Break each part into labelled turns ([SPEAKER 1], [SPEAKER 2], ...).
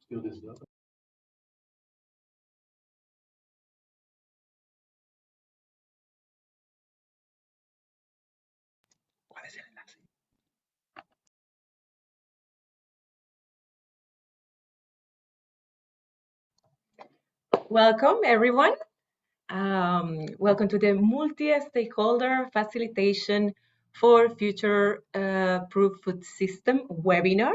[SPEAKER 1] scale this up.
[SPEAKER 2] Welcome, everyone. Welcome to the Multi-Stakeholder Facilitation for Future-Proof Food System webinar.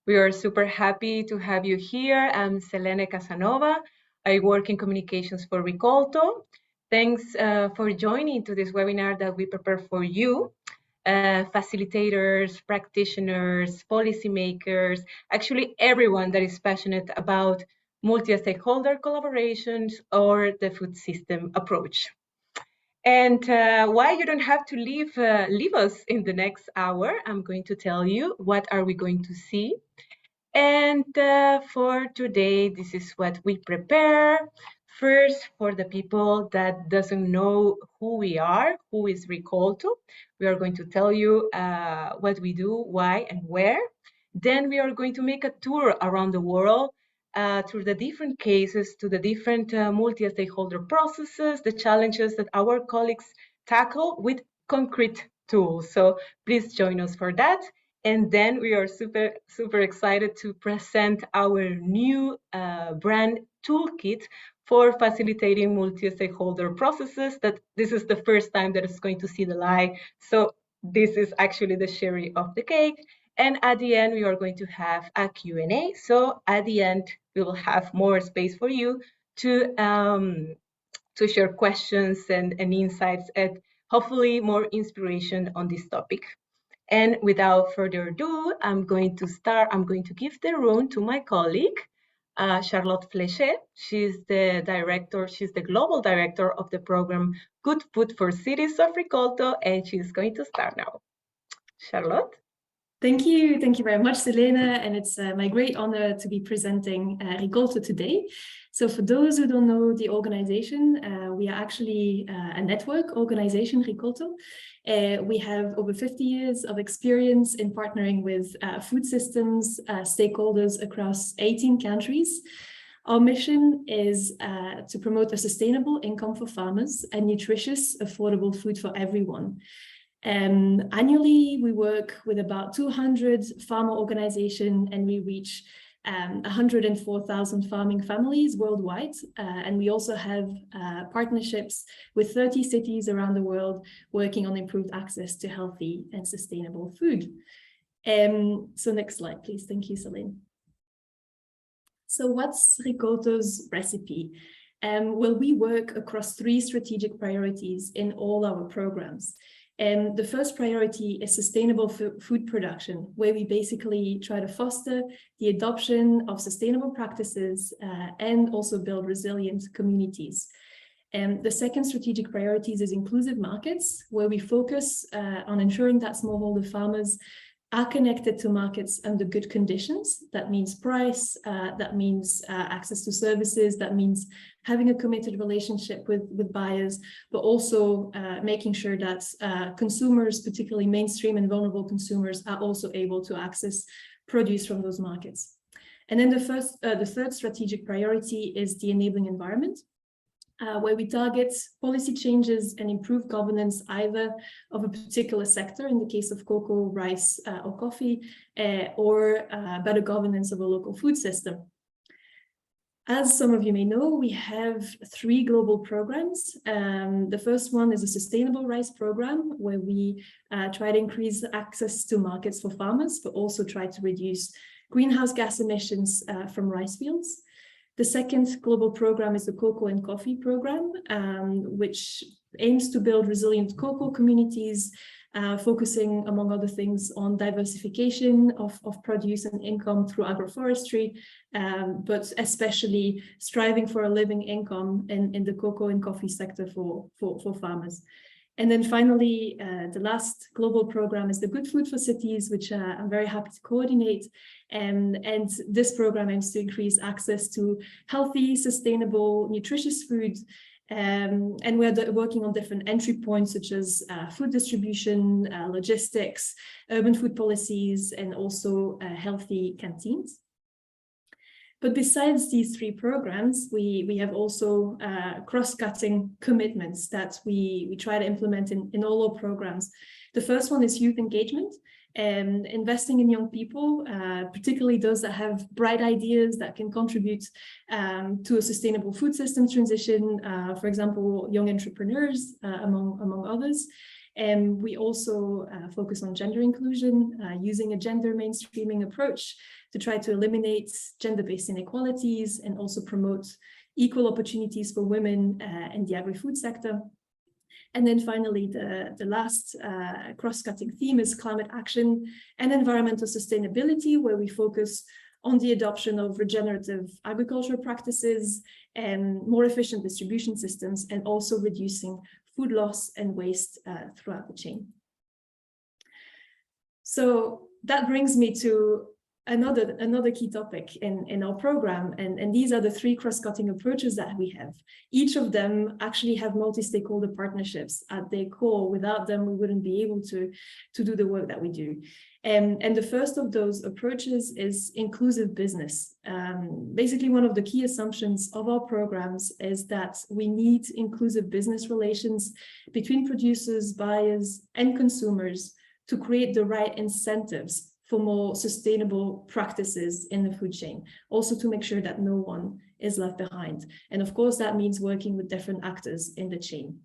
[SPEAKER 2] We are super happy to have you here. I'm Selene Casanova. I work in communications for Ricolto. Thanks for joining to this webinar that we prepare for you, facilitators, practitioners, policymakers, actually everyone that is passionate about multi-stakeholder collaborations or the food system approach. And why you don't have to leave us in the next hour, I'm going to tell you what are we going to see. And for today, this is what we prepare. First, for the people that doesn't know who we are, who is Ricolto, we are going to tell you what we do, why, and where. Then we are going to make a tour around the world through the different cases, to the different multi-stakeholder processes, the challenges that our colleagues tackle with concrete tools. So please join us for that. And then we are super excited to present our new brand Toolkit for facilitating multi-stakeholder processes. That this is the first time that it's going to see the light. So this is actually the cherry of the cake. And at the end, we are going to have a Q&A. So at the end, we will have more space for you to share questions and insights and hopefully more inspiration on this topic. And without further ado, I'm going to give the room to my colleague, Charlotte Flechet. She's the global director of the program Good Food for Cities of Ricolto, and she's going to start now. Charlotte?
[SPEAKER 3] Thank you very much, Selene, and it's my great honor to be presenting Ricolto today. So for those who don't know the organization, we are actually a network organization, Ricolto. We have over 50 years of experience in partnering with food systems, stakeholders across 18 countries. Our mission is to promote a sustainable income for farmers and nutritious, affordable food for everyone. Annually, we work with about 200 farmer organizations and we reach 104,000 farming families worldwide. And we also have partnerships with 30 cities around the world working on improved access to healthy and sustainable food. So next slide, please. Thank you, Selene. So what's Ricolto's recipe? Well, we work across 3 strategic priorities in all our programs. And the first priority is sustainable food production, where we basically try to foster the adoption of sustainable practices and also build resilient communities. And the second strategic priority is inclusive markets, where we focus on ensuring that smallholder farmers are connected to markets under good conditions. That means price, that means access to services, that means having a committed relationship with buyers, but also making sure that consumers, particularly mainstream and vulnerable consumers, are also able to access produce from those markets. And then the third strategic priority is the enabling environment, where we target policy changes and improve governance either of a particular sector, in the case of cocoa, rice, or coffee, or better governance of a local food system. As some of you may know, we have 3 global programs. The first one is a sustainable rice program, where we try to increase access to markets for farmers, but also try to reduce greenhouse gas emissions from rice fields. The second global program is the Cocoa and Coffee program, which aims to build resilient cocoa communities, focusing, among other things, on diversification of produce and income through agroforestry, but especially striving for a living income in the cocoa and coffee sector for farmers. And then finally, the last global program is the Good Food for Cities, which I'm very happy to coordinate. And this program aims to increase access to healthy, sustainable, nutritious food. And we're working on different entry points, such as food distribution, logistics, urban food policies, and also healthy canteens. But besides these three programs, we have also cross-cutting commitments that we try to implement in all our programs. The first one is youth engagement, and investing in young people, particularly those that have bright ideas that can contribute to a sustainable food system transition, for example, young entrepreneurs, among others. And we also focus on gender inclusion, using a gender mainstreaming approach to try to eliminate gender-based inequalities and also promote equal opportunities for women in the agri-food sector. And then finally, the last cross-cutting theme is climate action and environmental sustainability, where we focus on the adoption of regenerative agricultural practices and more efficient distribution systems, and also reducing food loss and waste throughout the chain. So that brings me to another key topic in our program, and these are the three cross-cutting approaches that we have. Each of them actually have multi-stakeholder partnerships at their core. Without them, we wouldn't be able to do the work that we do. And the first of those approaches is inclusive business. Basically, one of the key assumptions of our programs is that we need inclusive business relations between producers, buyers, and consumers to create the right incentives for more sustainable practices in the food chain, also to make sure that no one is left behind. And of course, that means working with different actors in the chain.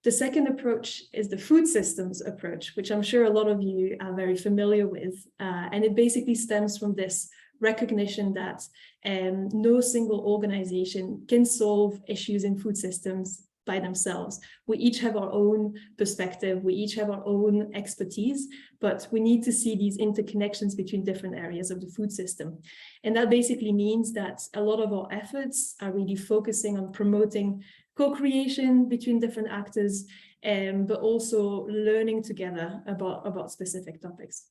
[SPEAKER 3] The second approach is the food systems approach, which I'm sure a lot of you are very familiar with. And it basically stems from this recognition that no single organization can solve issues in food systems by themselves. We each have our own perspective, we each have our own expertise, but we need to see these interconnections between different areas of the food system. And that basically means that a lot of our efforts are really focusing on promoting co-creation between different actors, but also learning together about specific topics.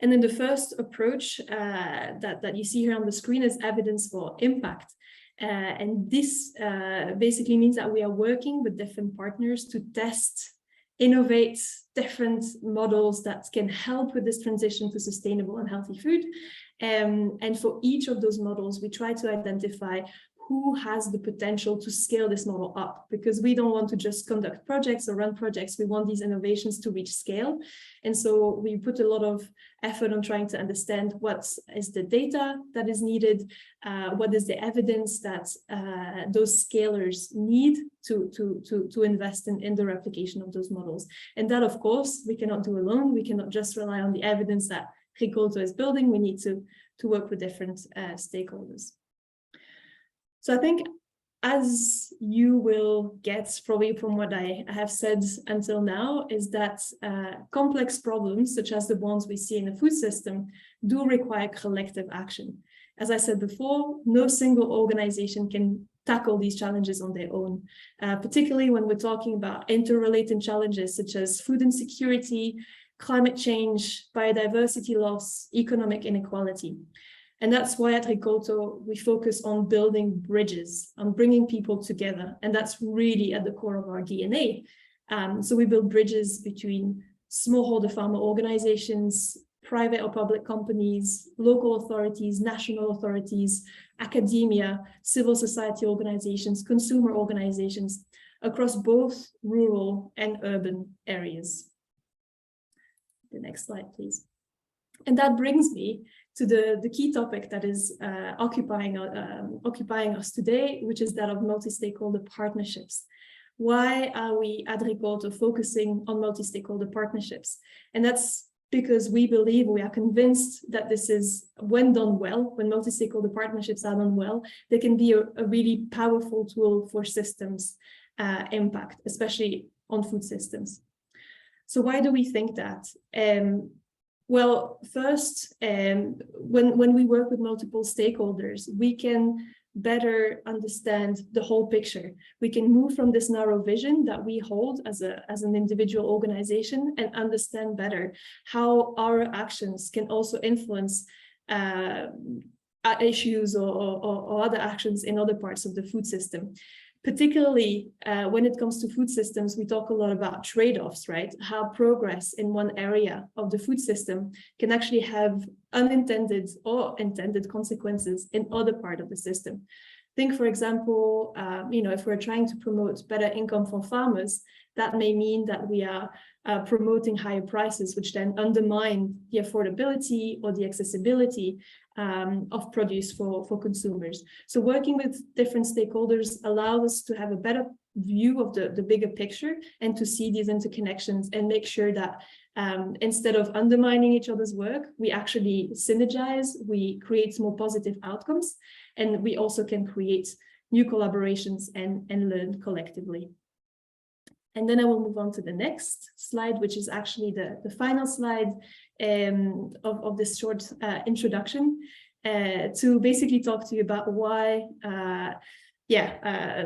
[SPEAKER 3] And then the first approach that you see here on the screen is evidence for impact. And this basically means that we are working with different partners to test, innovate different models that can help with this transition to sustainable and healthy food. And for each of those models, we try to identify who has the potential to scale this model up, because we don't want to just conduct projects or run projects. We want these innovations to reach scale. And so we put a lot of effort on trying to understand what is the data that is needed, what is the evidence that those scalers need to invest in the replication of those models. And that, of course, we cannot do alone. We cannot just rely on the evidence that Ricolto is building. We need to work with different stakeholders. So I think, as you will get probably from what I have said until now, is that complex problems, such as the ones we see in the food system, do require collective action. As I said before, no single organization can tackle these challenges on their own, particularly when we're talking about interrelated challenges such as food insecurity, climate change, biodiversity loss, economic inequality. And that's why at Ricolto, we focus on building bridges, on bringing people together. And that's really at the core of our DNA. So we build bridges between smallholder farmer organizations, private or public companies, local authorities, national authorities, academia, civil society organizations, consumer organizations, across both rural and urban areas. The next slide, please. And that brings me to the key topic that is occupying us today, which is that of multi-stakeholder partnerships. Why are we at Ricolto focusing on multi-stakeholder partnerships? And that's because we believe, we are convinced that this is, when done well, when multi-stakeholder partnerships are done well, they can be a really powerful tool for systems impact, especially on food systems. So why do we think that? Well, first, when we work with multiple stakeholders, we can better understand the whole picture. We can move from this narrow vision that we hold as an individual organization and understand better how our actions can also influence issues or other actions in other parts of the food system. Particularly when it comes to food systems, we talk a lot about trade-offs, right? How progress in one area of the food system can actually have unintended or intended consequences in other part of the system. Think, for example, if we're trying to promote better income for farmers, that may mean that we are promoting higher prices, which then undermine the affordability or the accessibility of produce for consumers. So working with different stakeholders allows us to have a better view of the bigger picture and to see these interconnections and make sure that instead of undermining each other's work, we actually synergize, we create more positive outcomes, and we also can create new collaborations and learn collectively. And then I will move on to the next slide, which is actually the final slide of this short introduction, to basically talk to you about why,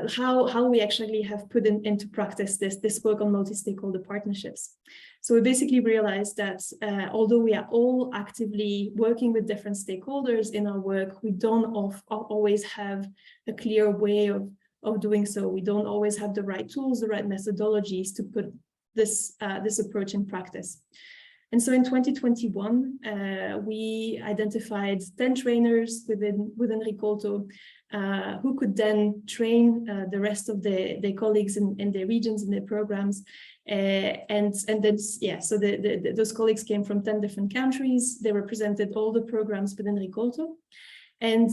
[SPEAKER 3] how we actually have put into practice this work on multi-stakeholder partnerships. So we basically realized that although we are all actively working with different stakeholders in our work, we don't always have a clear way of doing so. We don't always have the right tools, the right methodologies to put this approach in practice. And so in 2021, we identified 10 trainers within Ricolto who could then train the rest of their colleagues in their regions, in their programs. So those colleagues came from 10 different countries. They represented all the programs within Ricolto. And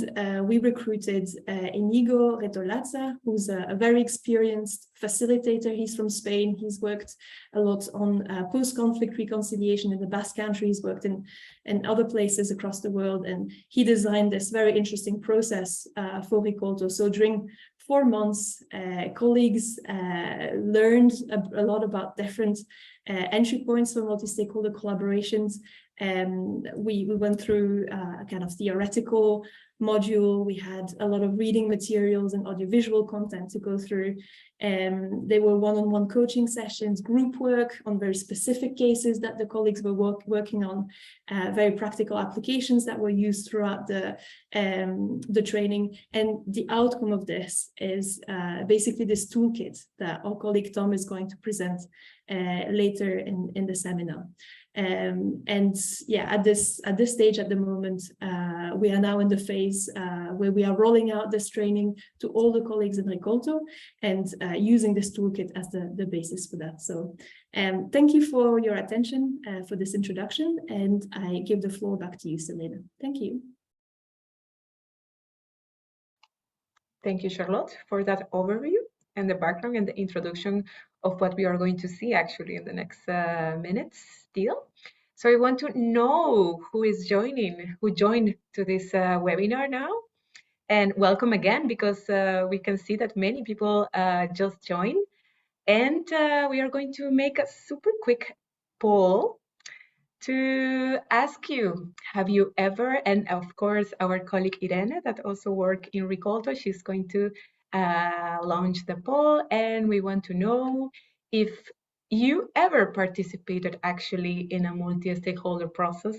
[SPEAKER 3] we recruited Inigo Retolazza, who's a very experienced facilitator. He's from Spain. He's worked a lot on post-conflict reconciliation in the Basque Country. He's worked in other places across the world. And he designed this very interesting process for Ricolto. So during 4 months, colleagues learned a lot about different entry points for multi-stakeholder collaborations. We went through a kind of theoretical module. We had a lot of reading materials and audiovisual content to go through. They were one-on-one coaching sessions, group work on very specific cases that the colleagues were working on, very practical applications that were used throughout the training. And the outcome of this is basically this toolkit that our colleague Tom is going to present later in the seminar. At this stage at the moment, we are now in the phase where we are rolling out this training to all the colleagues in Ricolto and using this toolkit as the basis for that. So thank you for your attention for this introduction, and I give the floor back to you, Selena. Thank you.
[SPEAKER 2] Thank you, Charlotte, for that overview and the background and the introduction of what we are going to see actually in the next minutes still. So I want to know who joined to this webinar now. And welcome again, because we can see that many people just joined. And we are going to make a super quick poll to ask you, have you ever, and of course our colleague Irene that also works in Ricolto, she's going to launch the poll, and we want to know if you ever participated actually in a multi-stakeholder process.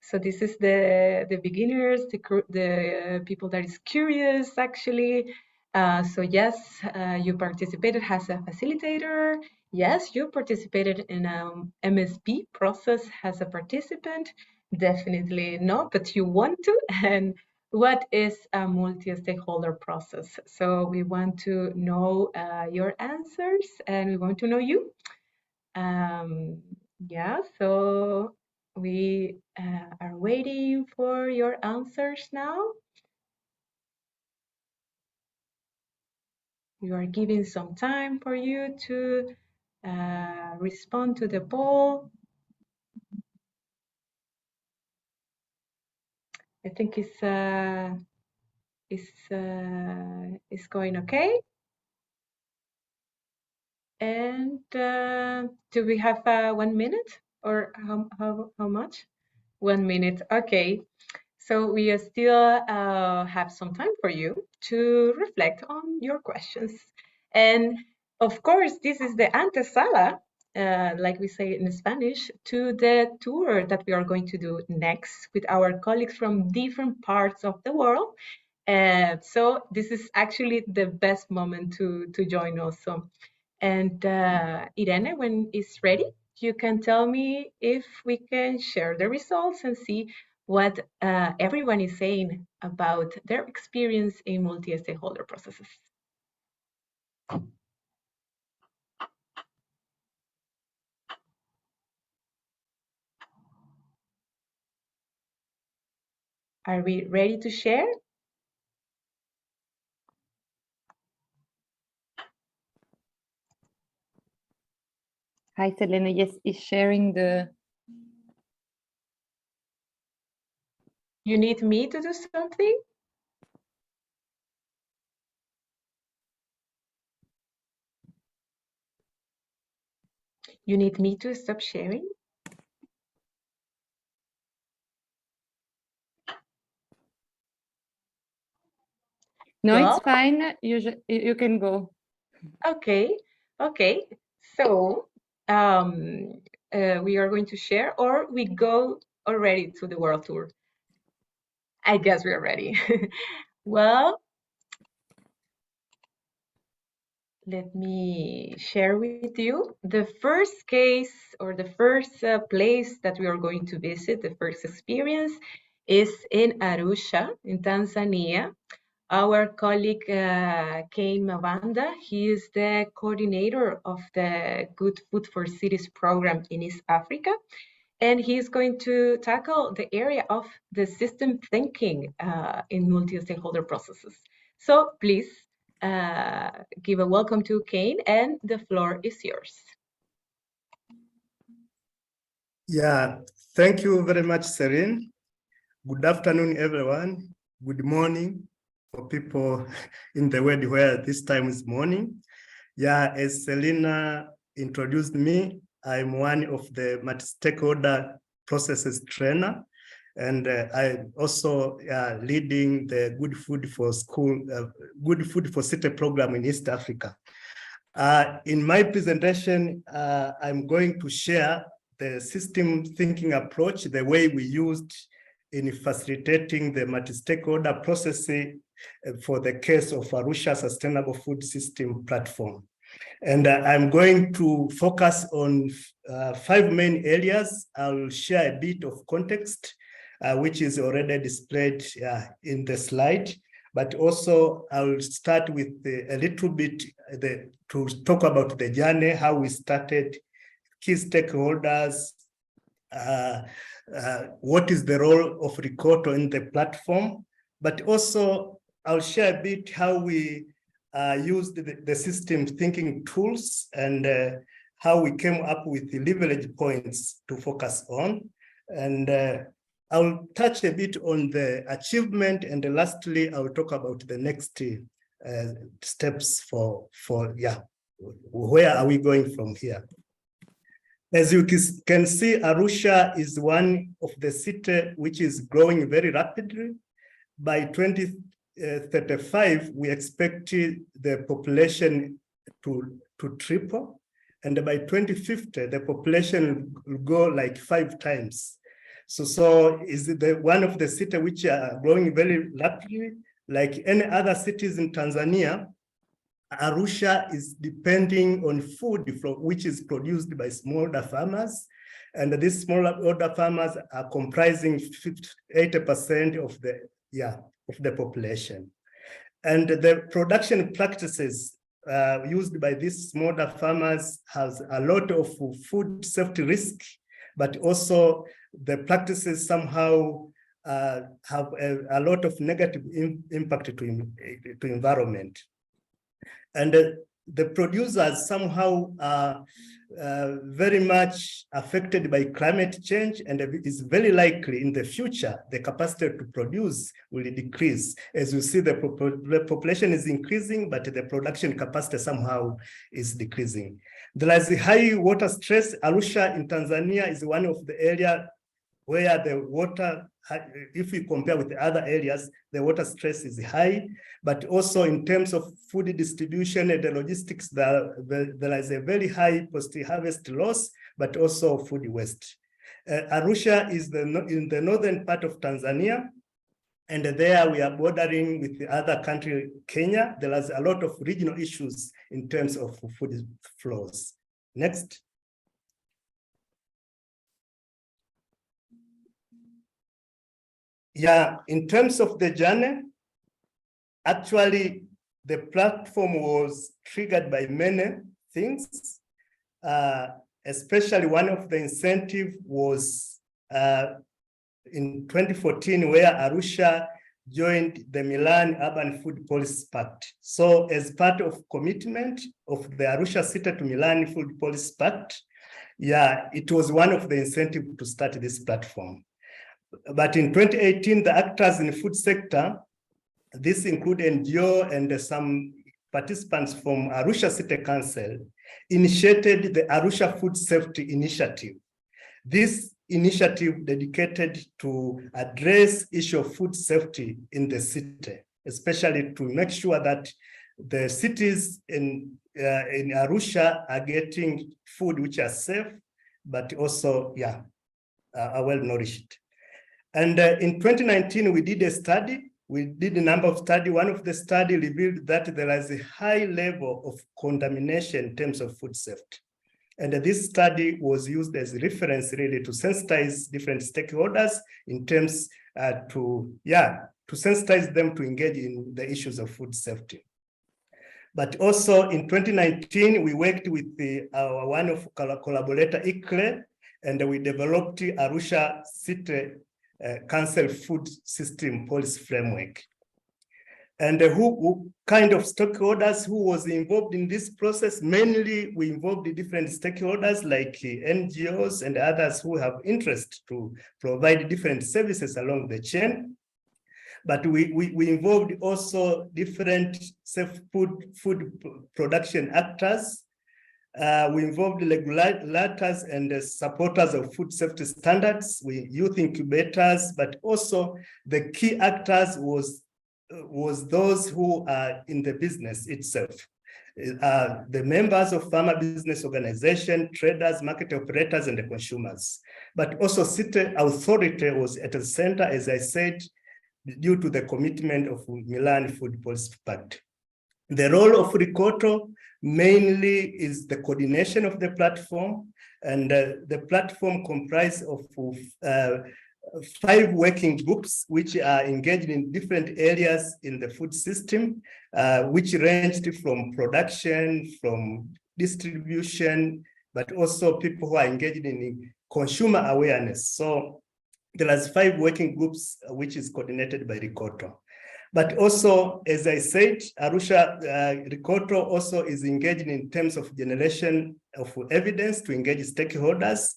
[SPEAKER 2] So this is the beginners, the people that is curious actually. So yes, you participated as a facilitator. Yes, you participated in an MSP process as a participant. Definitely not, but you want to. And what is a multi-stakeholder process? So we want to know your answers, and we want to know you. So we are waiting for your answers now. We are giving some time for you to respond to the poll. I think it's going okay. And do we have 1 minute, or how much? 1 minute. Okay. So we still have some time for you to reflect on your questions. And of course, this is the antesala, like we say in Spanish, to the tour that we are going to do next with our colleagues from different parts of the world. So this is actually the best moment to join also. And Irene, when it's ready, you can tell me if we can share the results and see what everyone is saying about their experience in multi-stakeholder processes. Are we ready to share?
[SPEAKER 1] Hi, Selena. Yes, is sharing the...
[SPEAKER 2] You need me to do something? You need me to stop sharing?
[SPEAKER 1] No,
[SPEAKER 2] Well,
[SPEAKER 1] it's fine. You can go.
[SPEAKER 2] okay, okay. So we are going to share, or we go already to the world tour? I guess we are ready. Well, let me share with you the first case, or the first place that we are going to visit, the first experience is in Arusha, in Tanzania. Our colleague Kane Mawanda, he is the coordinator of the Good Food for Cities program in East Africa. And he's going to tackle the area of the system thinking in multi-stakeholder processes. So please give a welcome to Kane, and the floor is yours.
[SPEAKER 4] Yeah, thank you very much, Serene. Good afternoon, everyone. Good morning for people in the world where this time is morning. Yeah, as Selena introduced me, I'm one of the multi-stakeholder processes trainer, and I'm also leading the Good Food for School, Good Food for City program in East Africa. In my presentation, I'm going to share the system thinking approach, the way we used in facilitating the multi-stakeholder processing for the case of Arusha Sustainable Food System Platform. And I'm going to focus on 5 main areas. I'll share a bit of context, which is already displayed in the slide. But also I'll start with a little bit to talk about the journey, how we started, key stakeholders, what is the role of Ricoto in the platform. But also I'll share a bit how we used the system thinking tools, and how we came up with the leverage points to focus on. And I'll touch a bit on the achievement, and lastly, I'll talk about the next steps for where are we going from here. As you can see, Arusha is one of the cities which is growing very rapidly. By 2035, we expect the population to triple, and by 2050, the population will go like 5 times. So is it one of the cities which are growing very rapidly? Like any other cities in Tanzania, Arusha is depending on food which is produced by smallholder farmers. And these smallholder farmers are comprising 80% of the population. And the production practices used by these smallholder farmers has a lot of food safety risk, but also the practices somehow have a lot of negative impact to environment. And the producers somehow are very much affected by climate change, and it is very likely in the future the capacity to produce will decrease. As you see, the population is increasing, but the production capacity somehow is decreasing. There is a high water stress. Arusha in Tanzania is one of the areas where the water, if we compare with the other areas, the water stress is high, but also in terms of food distribution and the logistics, there is a very high post-harvest loss, but also food waste. Arusha is in the northern part of Tanzania, and there we are bordering with the other country, Kenya. There is a lot of regional issues in terms of food flows. Next. Yeah, in terms of the journey, actually, the platform was triggered by many things. Especially one of the incentive was in 2014, where Arusha joined the Milan Urban Food Policy Pact. So as part of commitment of the Arusha City to Milan Food Policy Pact, yeah, it was one of the incentive to start this platform. But in 2018, the actors in the food sector, this included NGO and some participants from Arusha City Council, initiated the Arusha Food Safety Initiative. This initiative dedicated to address issue of food safety in the city, especially to make sure that the cities in Arusha are getting food which are safe, but also, yeah, are well nourished. And in 2019, we did a study. We did a number of studies. One of the studies revealed that there is a high level of contamination in terms of food safety. And this study was used as a reference really to sensitize different stakeholders in terms to sensitize them to engage in the issues of food safety. But also in 2019, we worked with our one of collaborator, ICLE, and we developed Arusha City Council Food System Policy Framework. And who kind of stakeholders who was involved in this process? Mainly, we involved different stakeholders like NGOs and others who have interest to provide different services along the chain. But we involved also different safe food production actors. We involved regulators and supporters of food safety standards, youth incubators, but also the key actors was those who are in the business itself. The members of farmer business organization, traders, market operators, and the consumers. But also city authority was at the center, as I said, due to the commitment of Milan Food Policy Pact. The role of Ricoto mainly is the coordination of the platform, and the platform comprised of 5 working groups which are engaged in different areas in the food system, which ranged from production, from distribution, but also people who are engaged in consumer awareness. So there are 5 working groups which is coordinated by Ricoto. But also, as I said, Arusha Ricoto also is engaged in terms of generation of evidence to engage stakeholders,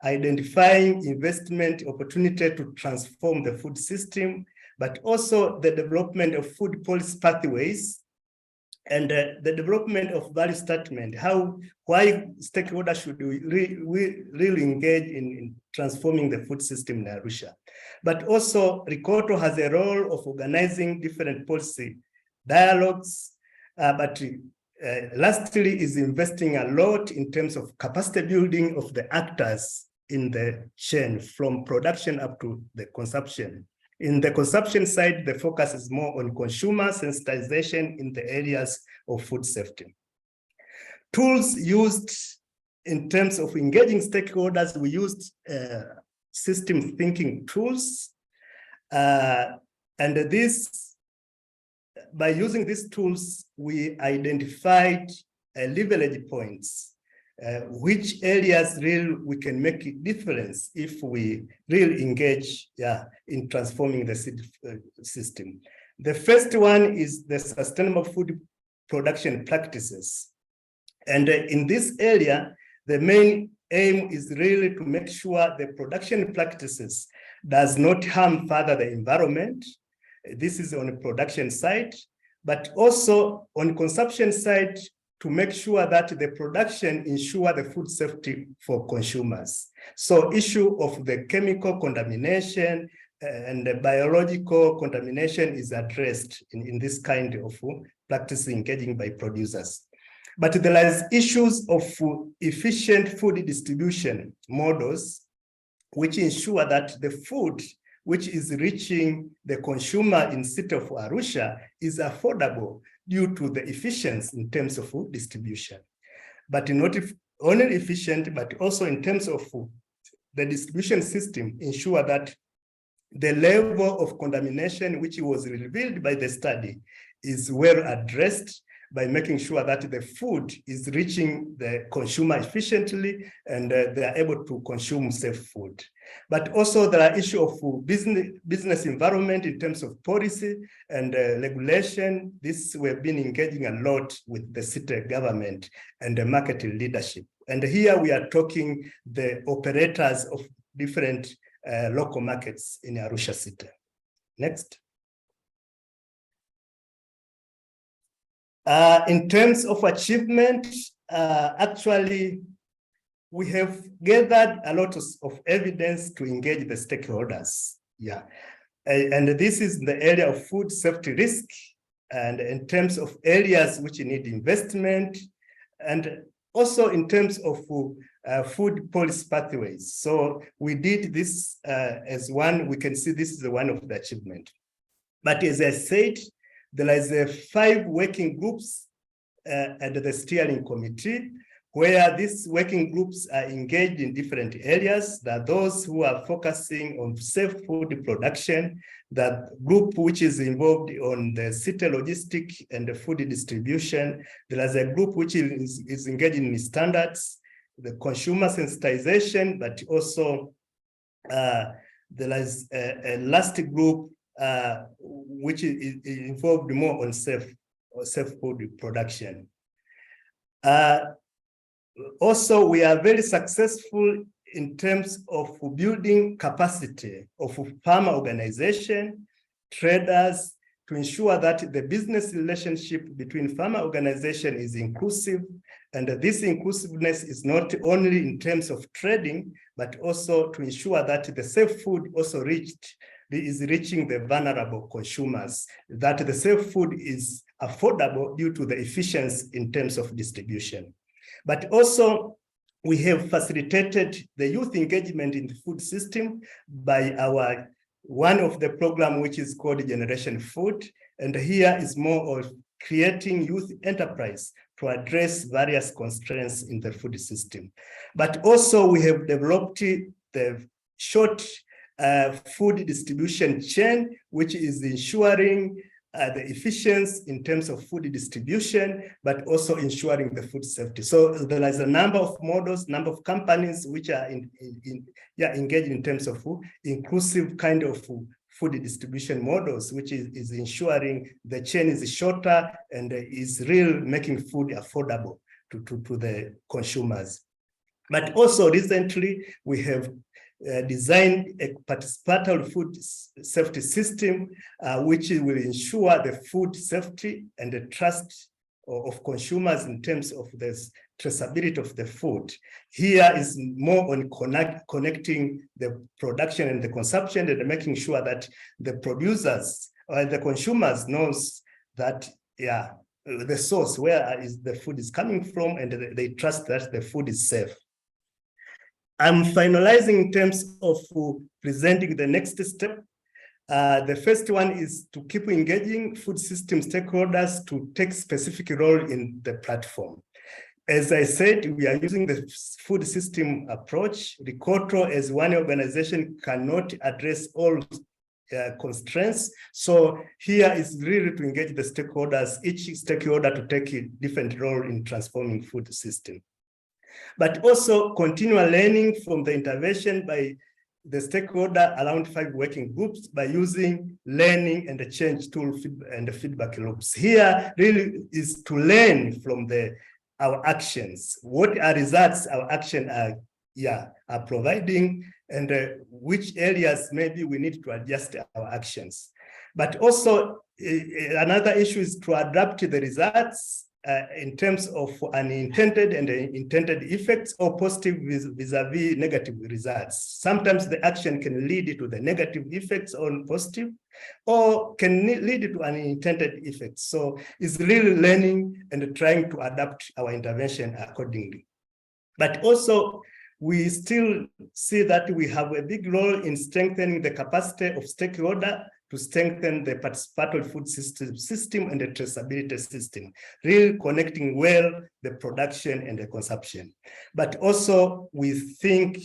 [SPEAKER 4] identifying investment opportunity to transform the food system, but also the development of food policy pathways and the development of value statement, why stakeholders should really engage in transforming the food system in Arusha. But also Ricoto has a role of organizing different policy dialogues, but lastly is investing a lot in terms of capacity building of the actors in the chain from production up to the consumption. In the consumption side, the focus is more on consumer sensitization in the areas of food safety. Tools used in terms of engaging stakeholders, we used system thinking tools. And by using these tools, we identified leverage points. Which areas we can make a difference if we really engage in transforming the system. The first one is the sustainable food production practices. And in this area, the main aim is really to make sure the production practices does not harm further the environment. This is on the production side, but also on consumption side, to make sure that the production ensure the food safety for consumers. So issue of the chemical contamination and the biological contamination is addressed in this kind of practice engaging by producers. But there is issues of efficient food distribution models, which ensure that the food which is reaching the consumer in city of Arusha is affordable due to the efficiency in terms of food distribution. But not only efficient, but also in terms of the distribution system, ensure that the level of contamination which was revealed by the study is well addressed by making sure that the food is reaching the consumer efficiently and they are able to consume safe food. But also there are issues of business environment in terms of policy and regulation. This we've been engaging a lot with the city government and the marketing leadership. And here we are talking the operators of different local markets in Arusha city. Next. In terms of achievement, actually, we have gathered a lot of evidence to engage the stakeholders. Yeah, and this is the area of food safety risk, and in terms of areas which need investment, and also in terms of food policy pathways. So we did this as one. We can see this is one of the achievement. But as I said, there is 5 working groups at the steering committee, where these working groups are engaged in different areas. There are those who are focusing on safe food production, that group which is involved on the city logistic and the food distribution. There is a group which is engaged in standards, the consumer sensitization, but also there is a last group which is involved more on safe food production. Also, we are very successful in terms of building capacity of farmer organization, traders, to ensure that the business relationship between farmer organization is inclusive. And this inclusiveness is not only in terms of trading, but also to ensure that the safe food also is reaching the vulnerable consumers, that the safe food is affordable due to the efficiency in terms of distribution. But also, we have facilitated the youth engagement in the food system by one of the program which is called Generation Food. And here is more of creating youth enterprise to address various constraints in the food system. But also we have developed the short food distribution chain, which is ensuring the efficiency in terms of food distribution, but also ensuring the food safety. So there is a number of models, number of companies which are engaged in terms of inclusive kind of food distribution models, which is ensuring the chain is shorter and is really making food affordable to the consumers. But also recently, we have designed a participatory food safety system, which will ensure the food safety and the trust of consumers in terms of the traceability of the food. Here is more on connecting the production and the consumption and making sure that the producers or the consumers knows that, the source where the food is coming from, and they trust that the food is safe. I'm finalizing in terms of presenting the next step. The first one is to keep engaging food system stakeholders to take specific role in the platform. As I said, we are using the food system approach. Ricoto as one organization cannot address all constraints. So here is really to engage the stakeholders, each stakeholder to take a different role in transforming food system. But also continual learning from the intervention by the stakeholder around 5 working groups by using learning and the change tool and the feedback loops. Here really is to learn from our actions. What are results our action are providing, and which areas maybe we need to adjust our actions. But also another issue is to adapt the results in terms of unintended and intended effects, or positive vis-a-vis negative results. Sometimes the action can lead to the negative effects on positive, or can lead to unintended effects. So it's really learning and trying to adapt our intervention accordingly. But also, we still see that we have a big role in strengthening the capacity of stakeholders to strengthen the participatory food system and the traceability system, really connecting well the production and the consumption. But also we think,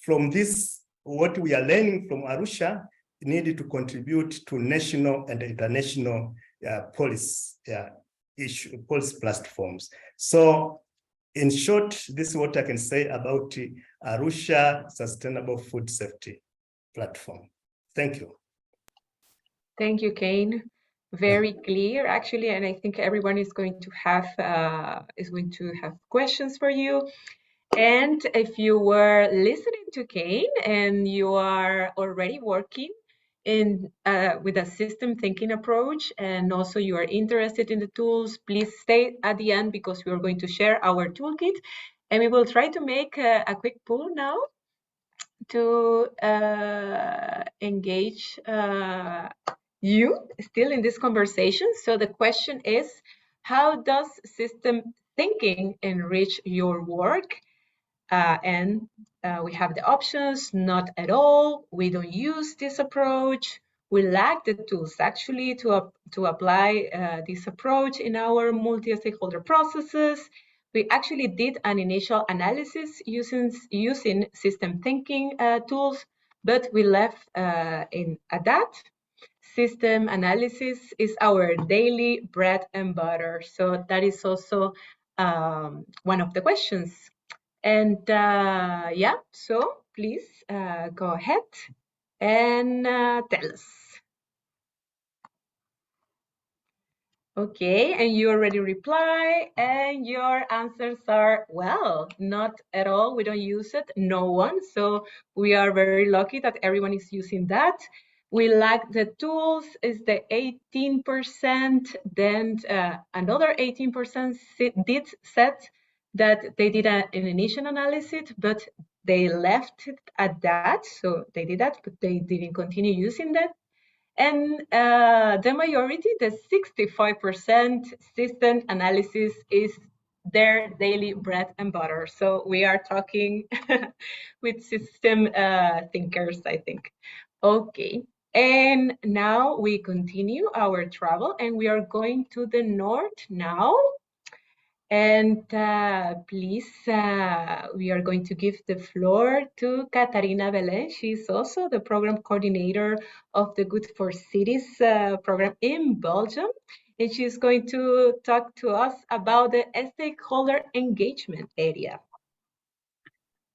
[SPEAKER 4] from this what we are learning from Arusha needed to contribute to national and international policy platforms. So in short, this is what I can say about Arusha Sustainable Food Safety Platform. Thank you.
[SPEAKER 2] Thank you, Kane. Very clear, actually, and I think everyone is going to have questions for you. And if you were listening to Kane and you are already working in with a system thinking approach, and also you are interested in the tools, please stay at the end because we are going to share our toolkit, and we will try to make a quick poll now to engage you still in this conversation. So the question is, how does system thinking enrich your work? We have the options: not at all, we don't use this approach, we lack the tools actually to apply this approach in our multi-stakeholder processes. We actually did an initial analysis using system thinking tools, but we left at that. System analysis is our daily bread and butter. So that is also one of the questions. And yeah, so please go ahead and tell us. Okay, and you already reply, and your answers are, well, not at all, we don't use it, no one. So we are very lucky that everyone is using that. We lack the tools is the 18%, then another 18% did set that they did an initial analysis, but they left it at that. So they did that, but they didn't continue using that. And the majority, the 65% system analysis is their daily bread and butter. So we are talking with system thinkers, I think. Okay, and now we continue our travel and we are going to the north now. And please, we are going to give the floor to Catarina Belén. She's also the program coordinator of the Good for Cities program in Belgium. And she's going to talk to us about the stakeholder engagement area.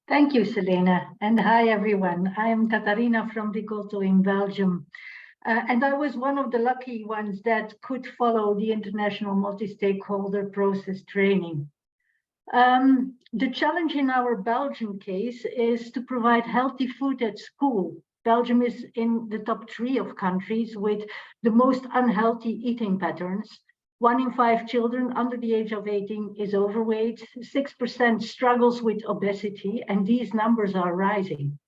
[SPEAKER 5] Thank you, Selena. And hi, everyone. I am Catarina from Ricolto in Belgium. And I was one of the lucky ones that could follow the international multi-stakeholder process training. The challenge in our Belgian case is to provide healthy food at school. Belgium is in the top 3 of countries with the most unhealthy eating patterns. 1 in 5 children under the age of 18 is overweight, 6% struggles with obesity, and these numbers are rising.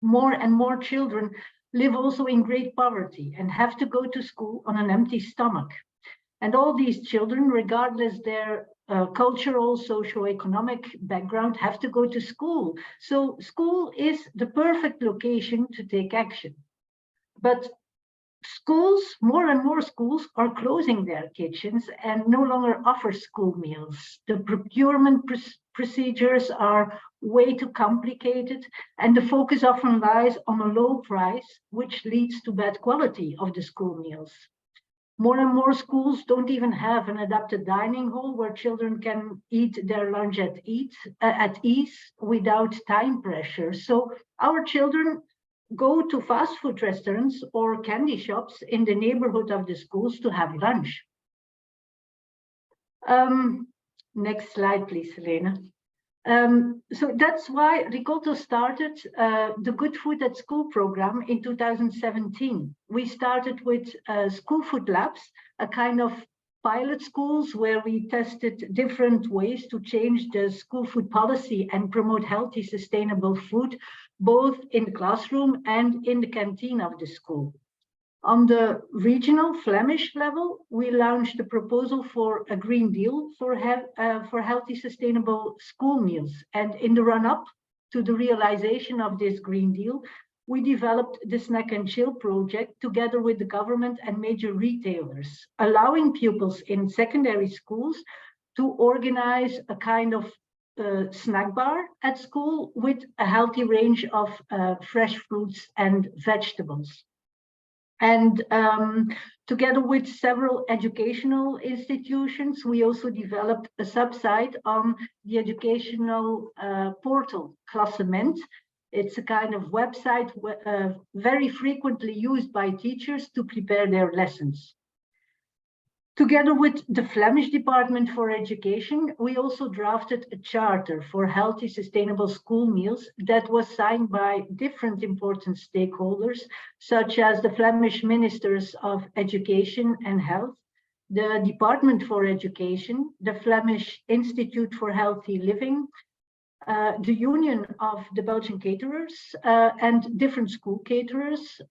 [SPEAKER 5] More and more children live also in great poverty and have to go to school on an empty stomach. And all these children, regardless their cultural, socioeconomic background, have to go to school. So school is the perfect location to take action. But schools, more and more schools are closing their kitchens and no longer offer school meals. The procurement procedures are way too complicated, and the focus often lies on a low price, which leads to bad quality of the school meals. More and more schools don't even have an adapted dining hall where children can eat their lunch at ease without time pressure. So our children go to fast food restaurants or candy shops in the neighborhood of the schools to have lunch. Next slide, please, Selena. So that's why Ricolto started the Good Food at School program in 2017. We started with school food labs, a kind of pilot schools where we tested different ways to change the school food policy and promote healthy, sustainable food, both in the classroom and in the canteen of the school. On the regional Flemish level, we launched a proposal for a Green Deal for healthy, sustainable school meals. And in the run-up to the realization of this Green Deal, we developed the Snack and Chill project together with the government and major retailers, allowing pupils in secondary schools to organize a kind of snack bar at school with a healthy range of fresh fruits and vegetables. And together with several educational institutions, we also developed a subsite on the educational portal Klassement. It's a kind of website very frequently used by teachers to prepare their lessons. Together with the Flemish Department for Education, we also drafted a charter for healthy, sustainable school meals that was signed by different important stakeholders, such as the Flemish Ministers of Education and Health, the Department for Education, the Flemish Institute for Healthy Living, the Union of the Belgian Caterers and different school caterers,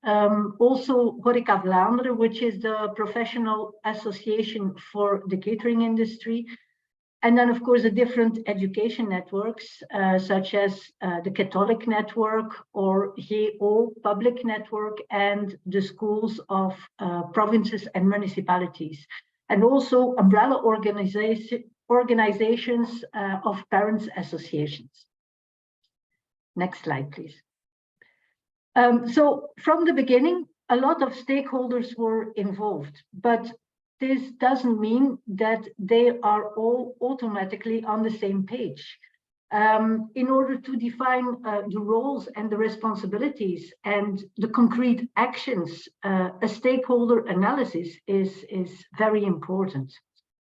[SPEAKER 5] also Horeca Vlaanderen, which is the professional association for the catering industry, and then of course the different education networks such as the Catholic Network or GO Public Network and the schools of provinces and municipalities, and also umbrella organizations of parents associations. Next slide, please. So from the beginning, a lot of stakeholders were involved, but this doesn't mean that they are all automatically on the same page. In order to define the roles and the responsibilities and the concrete actions, a stakeholder analysis is very important.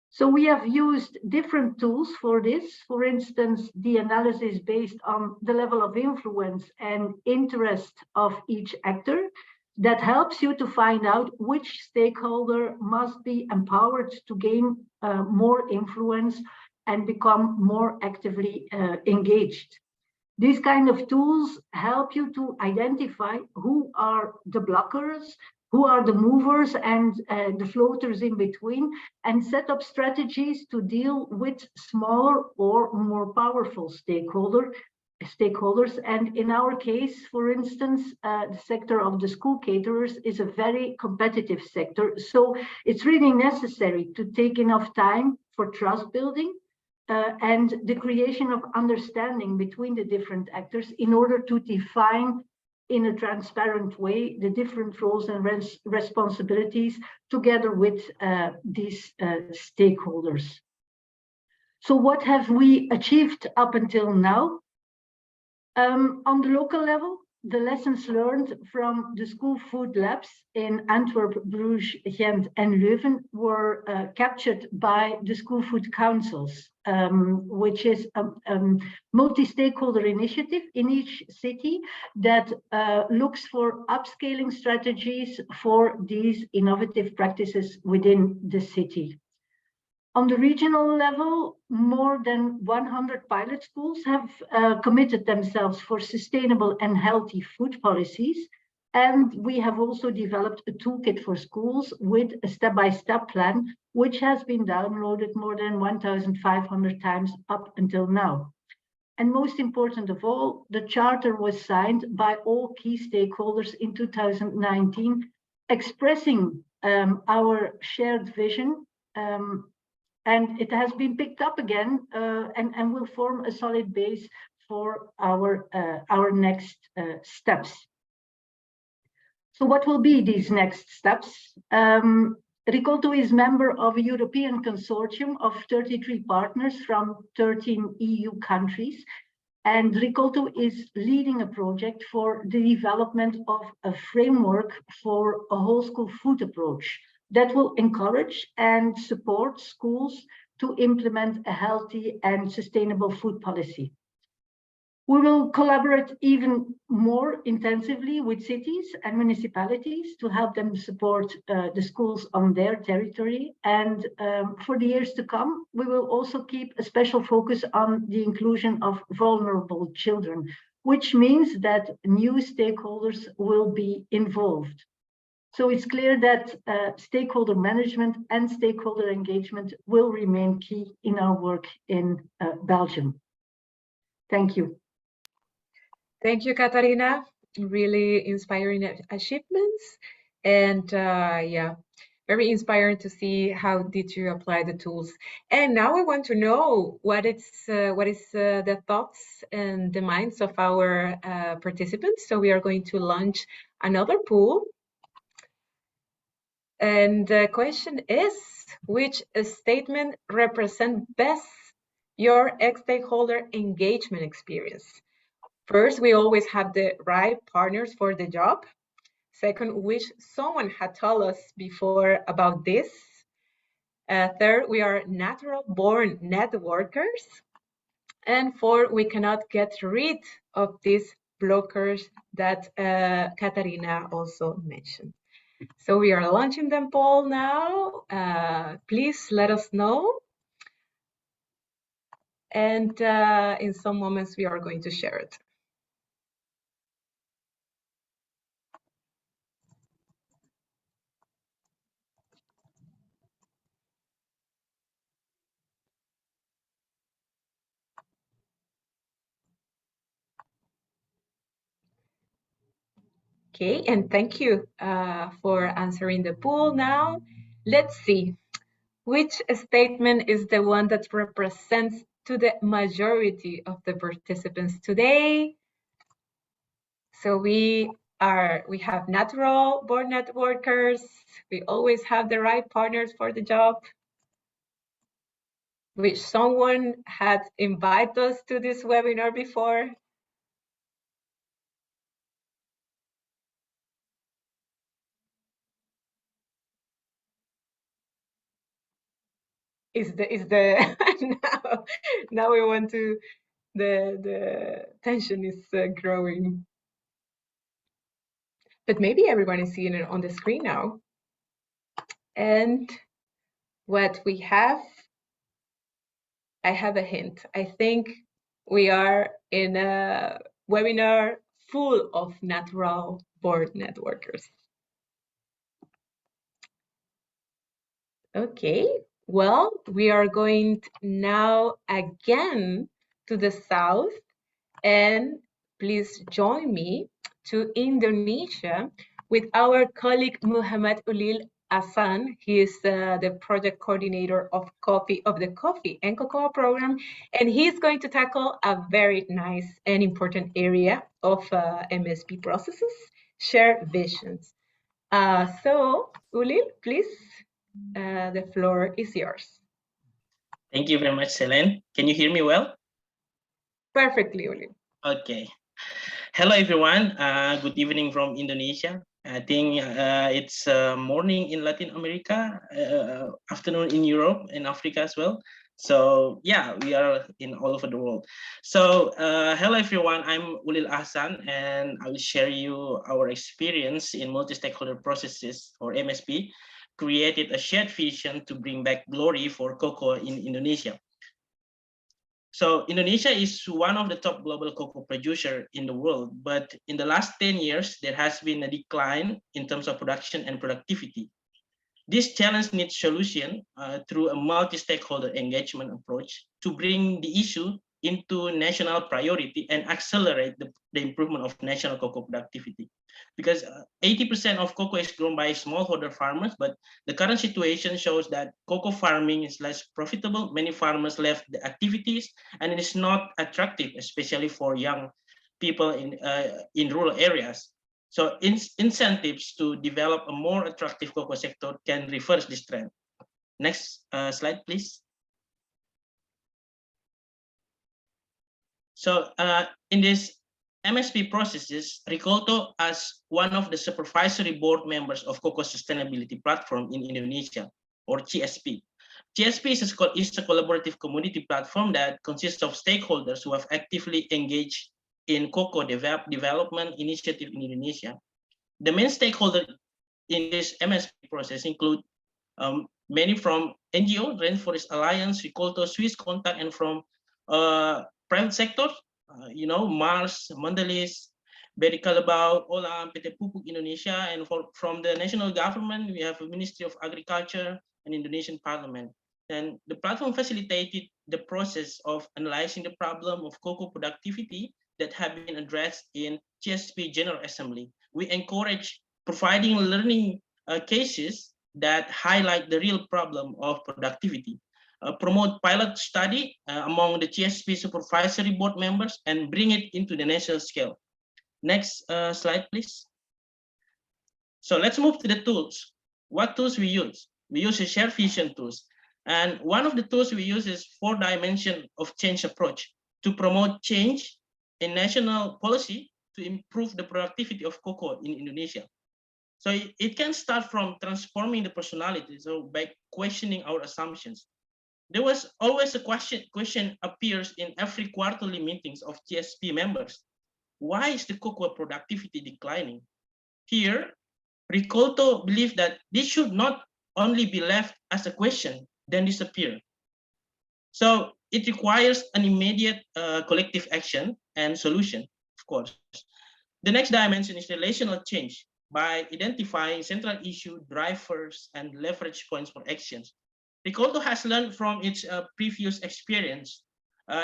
[SPEAKER 5] So we have used different tools for this. For instance, the analysis based on the level of influence and interest of each actor that helps you to find out which stakeholder must be empowered to gain more influence and become more actively engaged. These kind of tools help you to identify who are the blockers, who are the movers and the floaters in between, and set up strategies to deal with smaller or more powerful stakeholders. And in our case, for instance, the sector of the school caterers is a very competitive sector. So it's really necessary to take enough time for trust building and the creation of understanding between the different actors in order to define in a transparent way the different roles and responsibilities together with these stakeholders. So what have we achieved up until now? On the local level, the lessons learned from the school food labs in Antwerp, Bruges, Ghent and Leuven were captured by the school food councils, which is a multi-stakeholder initiative in each city that looks for upscaling strategies for these innovative practices within the city. On the regional level, more than 100 pilot schools have committed themselves for sustainable and healthy food policies. And we have also developed a toolkit for schools with a step-by-step plan, which has been downloaded more than 1,500 times up until now. And most important of all, the charter was signed by all key stakeholders in 2019, expressing our shared vision. And it has been picked up again and will form a solid base for our next steps. So what will be these next steps? Ricolto is member of a European consortium of 33 partners from 13 EU countries. And Ricolto is leading a project for the development of a framework for a whole school food approach that will encourage and support schools to implement a healthy and sustainable food policy. We will collaborate even more intensively with cities and municipalities to help them support the schools on their territory. And for the years to come, we will also keep a special focus on the inclusion of vulnerable children, which means that new stakeholders will be involved. So it's clear that stakeholder management and stakeholder engagement will remain key in our work in Belgium. Thank you.
[SPEAKER 2] Thank you, Katarina. Really inspiring achievements. And yeah, very inspiring to see how did you apply the tools. And now I want to know what is the thoughts and the minds of our participants. So we are going to launch another pool. And the question is, which statement represents best your stakeholder engagement experience? First, we always have the right partners for the job. Second, which someone had told us before about this. Third, we are natural-born networkers. And fourth, we cannot get rid of these blockers that Katarina also mentioned. So we are launching the poll now. Please let us know. And in some moments, we are going to share it. Okay, and thank you for answering the poll now. Let's see, which statement is the one that represents to the majority of the participants today? So we have natural born networkers. We always have the right partners for the job. Which someone had invited us to this webinar before. Is the now we want to the tension is growing, but maybe everyone is seeing it on the screen now. And what we have, I have a hint. I think we are in a webinar full of natural born networkers. Okay, well, we are going now again to the south, and please join me to Indonesia with our colleague Muhammad Ulil Asan. He is the project coordinator of the Coffee and Cocoa program, and he's going to tackle a very nice and important area of MSP processes, shared visions. So, Ulil, please. The floor is yours.
[SPEAKER 6] Thank you very much, Selene. Can you hear me well?
[SPEAKER 2] Perfectly, Uli.
[SPEAKER 6] Okay. Hello, everyone. Good evening from Indonesia. I think it's morning in Latin America, afternoon in Europe and Africa as well. So yeah, we are in all over the world. So hello, everyone. I'm Ulil Ahsan, and I will share you our experience in multi-stakeholder processes, or MSP, created a shared vision to bring back glory for cocoa in Indonesia. So Indonesia is one of the top global cocoa producer in the world, but in the last 10 years, there has been a decline in terms of production and productivity. This challenge needs solution through a multi-stakeholder engagement approach to bring the issue into national priority and accelerate the improvement of national cocoa productivity. Because 80% of cocoa is grown by smallholder farmers, but the current situation shows that cocoa farming is less profitable. Many farmers left the activities, and it is not attractive, especially for young people in rural areas. So incentives to develop a more attractive cocoa sector can reverse this trend. Next slide, please. So in this MSP processes, Ricolto as one of the supervisory board members of Cocoa Sustainability Platform in Indonesia, or GSP. GSP is a collaborative community platform that consists of stakeholders who have actively engaged in cocoa development initiative in Indonesia. The main stakeholder in this MSP process include many from NGO, Rainforest Alliance, Ricolto, Swiss Contact, and from private sector, Mars, Mondelez, Berry Calabau, Olam, PT Pupuk Indonesia, and from the national government, we have the Ministry of Agriculture and Indonesian Parliament. And the platform facilitated the process of analyzing the problem of cocoa productivity that have been addressed in GSP General Assembly. We encourage providing learning cases that highlight the real problem of productivity, promote pilot study among the GSP supervisory board members, and bring it into the national scale. Next slide, please. So let's move to the tools. What tools we use? We use a shared vision tools. And one of the tools we use is 4-dimension of change approach to promote change in national policy to improve the productivity of cocoa in Indonesia. So it can start from transforming the personality, so by questioning our assumptions. There was always a question appears in every quarterly meetings of GSP members. Why is the cocoa productivity declining? Here, Ricolto believed that this should not only be left as a question, then disappear. So it requires an immediate collective action and solution, of course. The next dimension is relational change by identifying central issue, drivers, and leverage points for actions. Ricolto has learned from its previous experience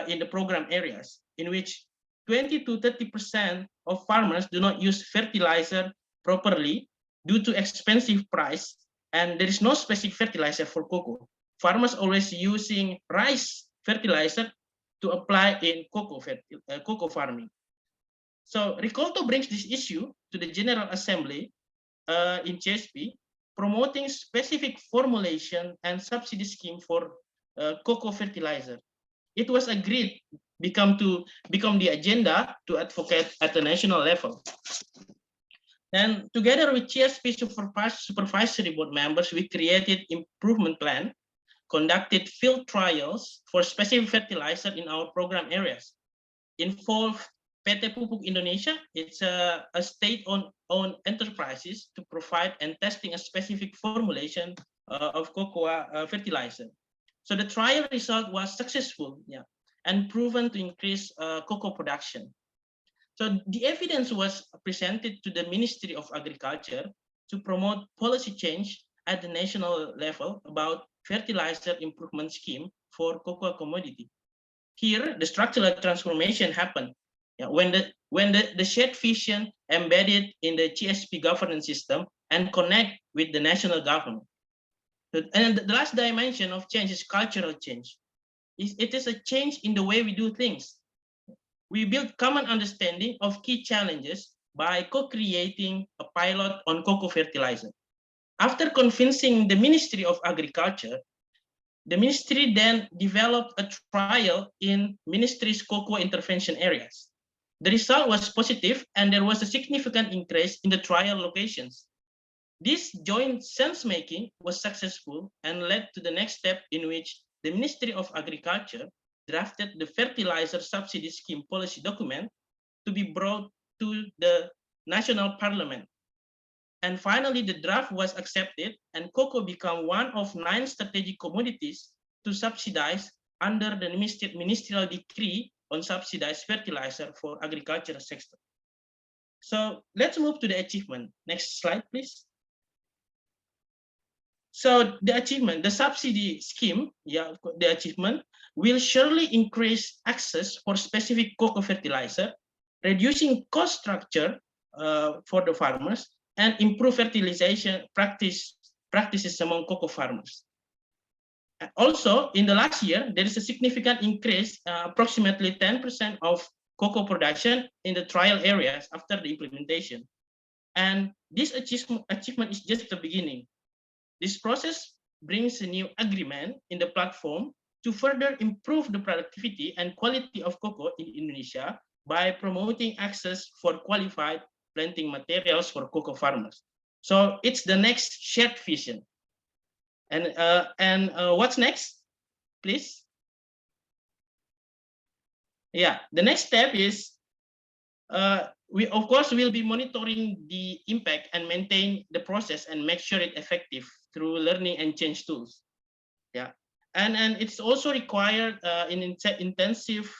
[SPEAKER 6] in the program areas, in which 20 to 30% of farmers do not use fertilizer properly due to expensive price, and there is no specific fertilizer for cocoa. Farmers always using rice fertilizer to apply in cocoa farming. So Ricolto brings this issue to the General Assembly in GSP, promoting specific formulation and subsidy scheme for cocoa fertilizer. It was agreed become the agenda to advocate at the national level. And together with GSP supervisory board members, we created improvement plan, conducted field trials for specific fertilizer in our program areas, involved PT Pupuk Indonesia. It's a state-owned enterprises to provide and testing a specific formulation of cocoa fertilizer. So the trial result was successful, and proven to increase cocoa production. So the evidence was presented to the Ministry of Agriculture to promote policy change at the national level about fertilizer improvement scheme for cocoa commodity. Here, the structural transformation happened when the shared vision embedded in the GSP governance system and connect with the national government. And the last dimension of change is cultural change. It is a change in the way we do things. We build common understanding of key challenges by co-creating a pilot on cocoa fertilizer. After convincing the Ministry of Agriculture, the ministry then developed a trial in ministry's cocoa intervention areas. The result was positive, and there was a significant increase in the trial locations. This joint sense-making was successful and led to the next step, in which the Ministry of Agriculture drafted the fertilizer subsidy scheme policy document to be brought to the national parliament. And finally, the draft was accepted, and cocoa became one of 9 strategic commodities to subsidize under the ministerial decree on subsidized fertilizer for agricultural sector. So let's move to the achievement. Next slide, please. So the achievement, the subsidy scheme, the achievement will surely increase access for specific cocoa fertilizer, reducing cost structure for the farmers, and improve fertilization practices among cocoa farmers. Also, in the last year, there is a significant increase, approximately 10% of cocoa production in the trial areas after the implementation. And this achievement is just the beginning. This process brings a new agreement in the platform to further improve the productivity and quality of cocoa in Indonesia by promoting access for qualified planting materials for cocoa farmers. So it's the next shared vision. And what's next, please? Yeah, the next step is we of course will be monitoring the impact and maintain the process and make sure it's effective through learning and change tools. Yeah, and it's also required intensive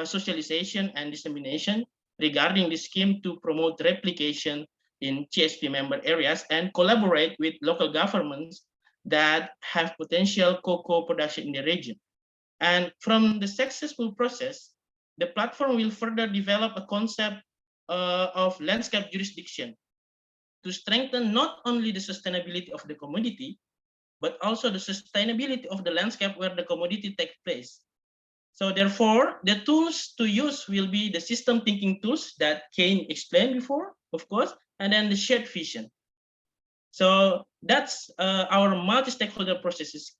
[SPEAKER 6] socialization and dissemination regarding the scheme to promote replication in GSP member areas and collaborate with local governments that have potential cocoa production in the region. And from the successful process, the platform will further develop a concept of landscape jurisdiction to strengthen not only the sustainability of the commodity, but also the sustainability of the landscape where the commodity takes place. So therefore, the tools to use will be the system thinking tools that Kane explained before, of course, and then the shared vision. So that's our multi-stakeholder processes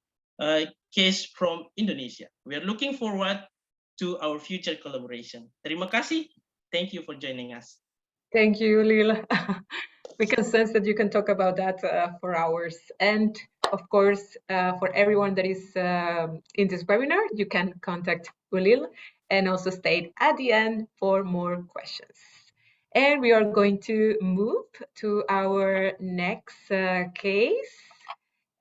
[SPEAKER 6] case from Indonesia. We are looking forward to our future collaboration. Terima kasih. Thank you for joining us.
[SPEAKER 2] Thank you, Lil. We can sense that you can talk about that for hours. And of course, for everyone that is in this webinar, you can contact Ulil and also stay at the end for more questions. And we are going to move to our next case.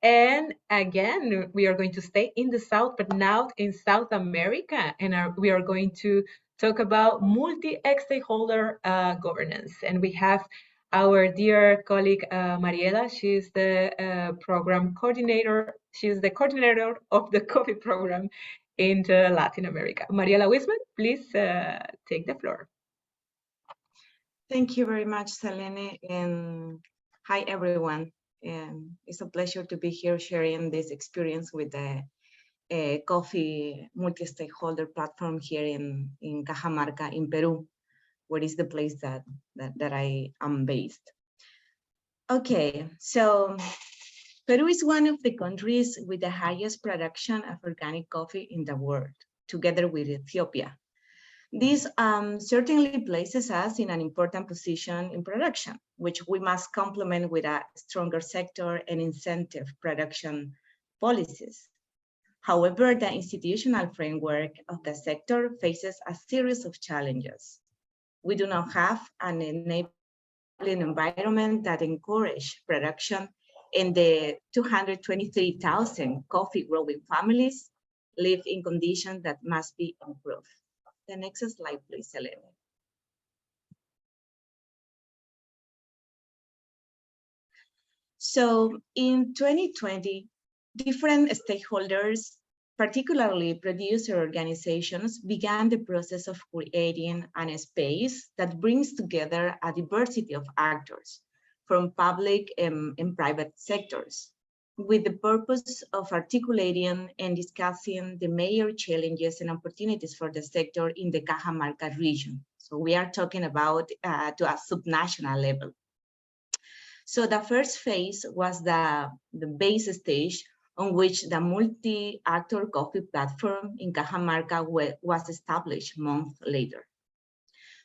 [SPEAKER 2] And again, we are going to stay in the South, but now in South America. And we are going to talk about multi-stakeholder governance. And we have our dear colleague, Mariela. She's the program coordinator. She's the coordinator of the coffee program in Latin America. Mariela Wisman, please take the floor.
[SPEAKER 7] Thank you very much, Selene, and hi, everyone. It's a pleasure to be here sharing this experience with the coffee multi-stakeholder platform here in Cajamarca, in Peru, where is the place that I am based. Okay, so Peru is one of the countries with the highest production of organic coffee in the world, together with Ethiopia. This certainly places us in an important position in production, which we must complement with a stronger sector and incentive production policies. However, the institutional framework of the sector faces a series of challenges. We do not have an enabling environment that encourages production, and the 223,000 coffee growing families live in conditions that must be improved. The next slide, please, Selene. So in 2020, different stakeholders, particularly producer organizations, began the process of creating a space that brings together a diversity of actors from public and private sectors, with the purpose of articulating and discussing the major challenges and opportunities for the sector in the Cajamarca region. So we are talking about to a subnational level. So the first phase was the base stage on which the multi-actor coffee platform in Cajamarca was established months later.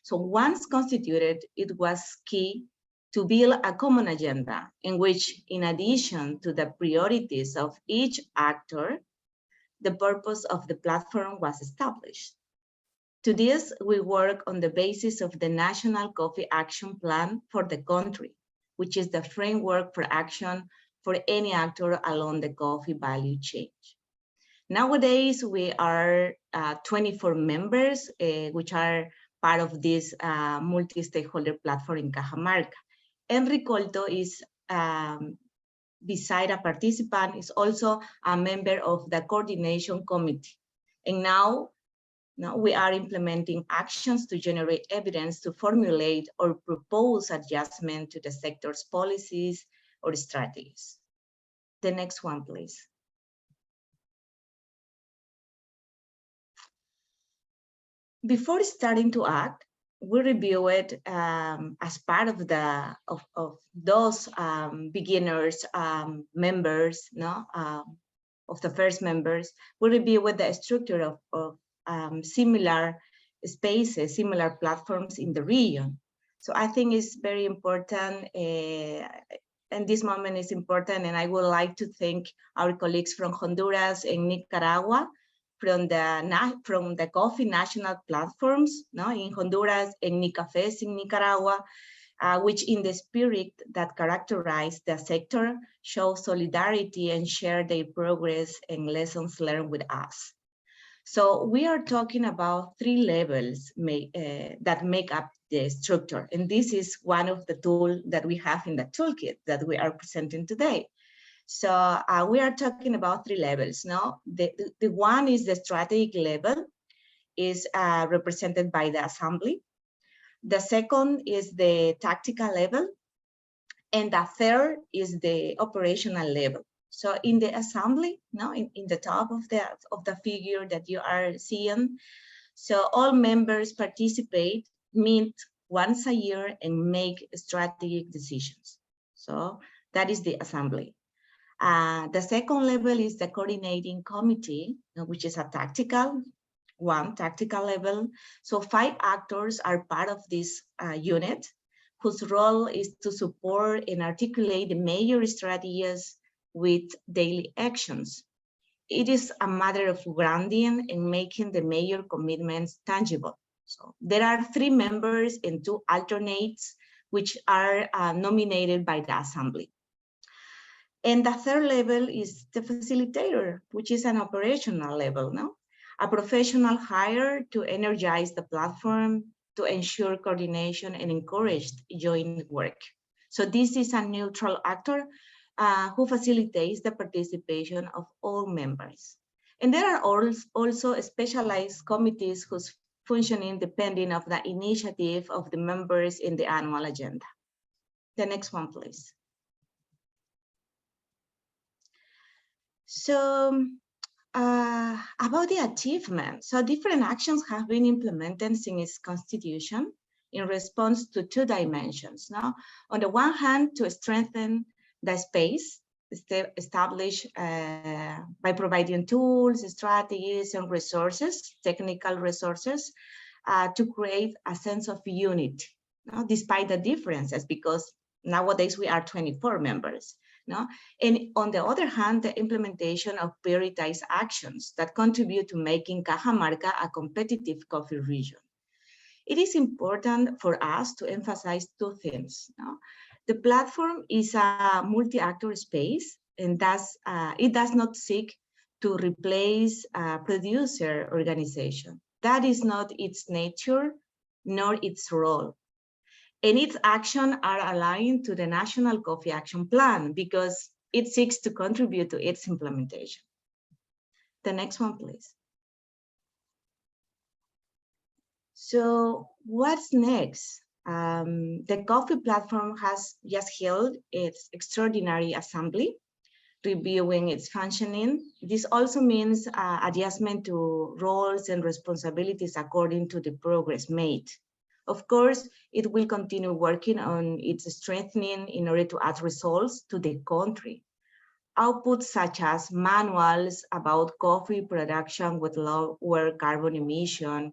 [SPEAKER 7] So once constituted, it was key to build a common agenda in which, in addition to the priorities of each actor, the purpose of the platform was established. To this, we work on the basis of the National Coffee Action Plan for the country, which is the framework for action for any actor along the coffee value chain. Nowadays, we are 24 members, which are part of this multi-stakeholder platform in Cajamarca. Enrich is, beside a participant, is also a member of the coordination committee. And now we are implementing actions to generate evidence to formulate or propose adjustment to the sector's policies or strategies. The next one, please. Before starting to act, we review it as part of those beginners, members, of the first members. We review the structure of similar spaces, similar platforms in the region. So I think it's very important, and this moment is important, and I would like to thank our colleagues from Honduras and Nicaragua, from the coffee national platforms in Honduras and Nicafes in Nicaragua, which in the spirit that characterize the sector, show solidarity and share their progress and lessons learned with us. So we are talking about 3 levels that make up the structure. And this is one of the tools that we have in the toolkit that we are presenting today. So we are talking about 3 levels. The one is the strategic level, is represented by the assembly. The second is the tactical level, And the third is the operational level. So in the assembly, no, in the top of the figure that you are seeing, so all members participate, meet once a year and make strategic decisions. So that is the assembly. The second level is the coordinating committee, which is a tactical level. So 5 actors are part of this unit, whose role is to support and articulate the major strategies with daily actions. It is a matter of grounding and making the major commitments tangible. So there are 3 members and 2 alternates, which are nominated by the assembly. And the third level is the facilitator, which is an operational level, no? A professional hired to energize the platform, to ensure coordination and encourage joint work. So this is a neutral actor who facilitates the participation of all members. And there are also specialized committees whose functioning depending on the initiative of the members in the annual agenda. The next one, please. So about the achievement, so different actions have been implemented since its constitution in response to 2 dimensions. Now, on the one hand, to strengthen the space established by providing tools, strategies, and resources, technical resources, to create a sense of unity, no? Despite the differences, because nowadays we are 24 members. No? And on the other hand, the implementation of prioritized actions that contribute to making Cajamarca a competitive coffee region. It is important for us to emphasize 2 things. No? The platform is a multi-actor space, and thus it does not seek to replace a producer organization. That is not its nature, nor its role. And its actions are aligned to the National Coffee Action Plan because it seeks to contribute to its implementation. The next one, please. So what's next? The coffee platform has just held its extraordinary assembly, reviewing its functioning. This also means adjustment to roles and responsibilities according to the progress made. Of course, it will continue working on its strengthening in order to add results to the country. Outputs such as manuals about coffee production with lower carbon emission,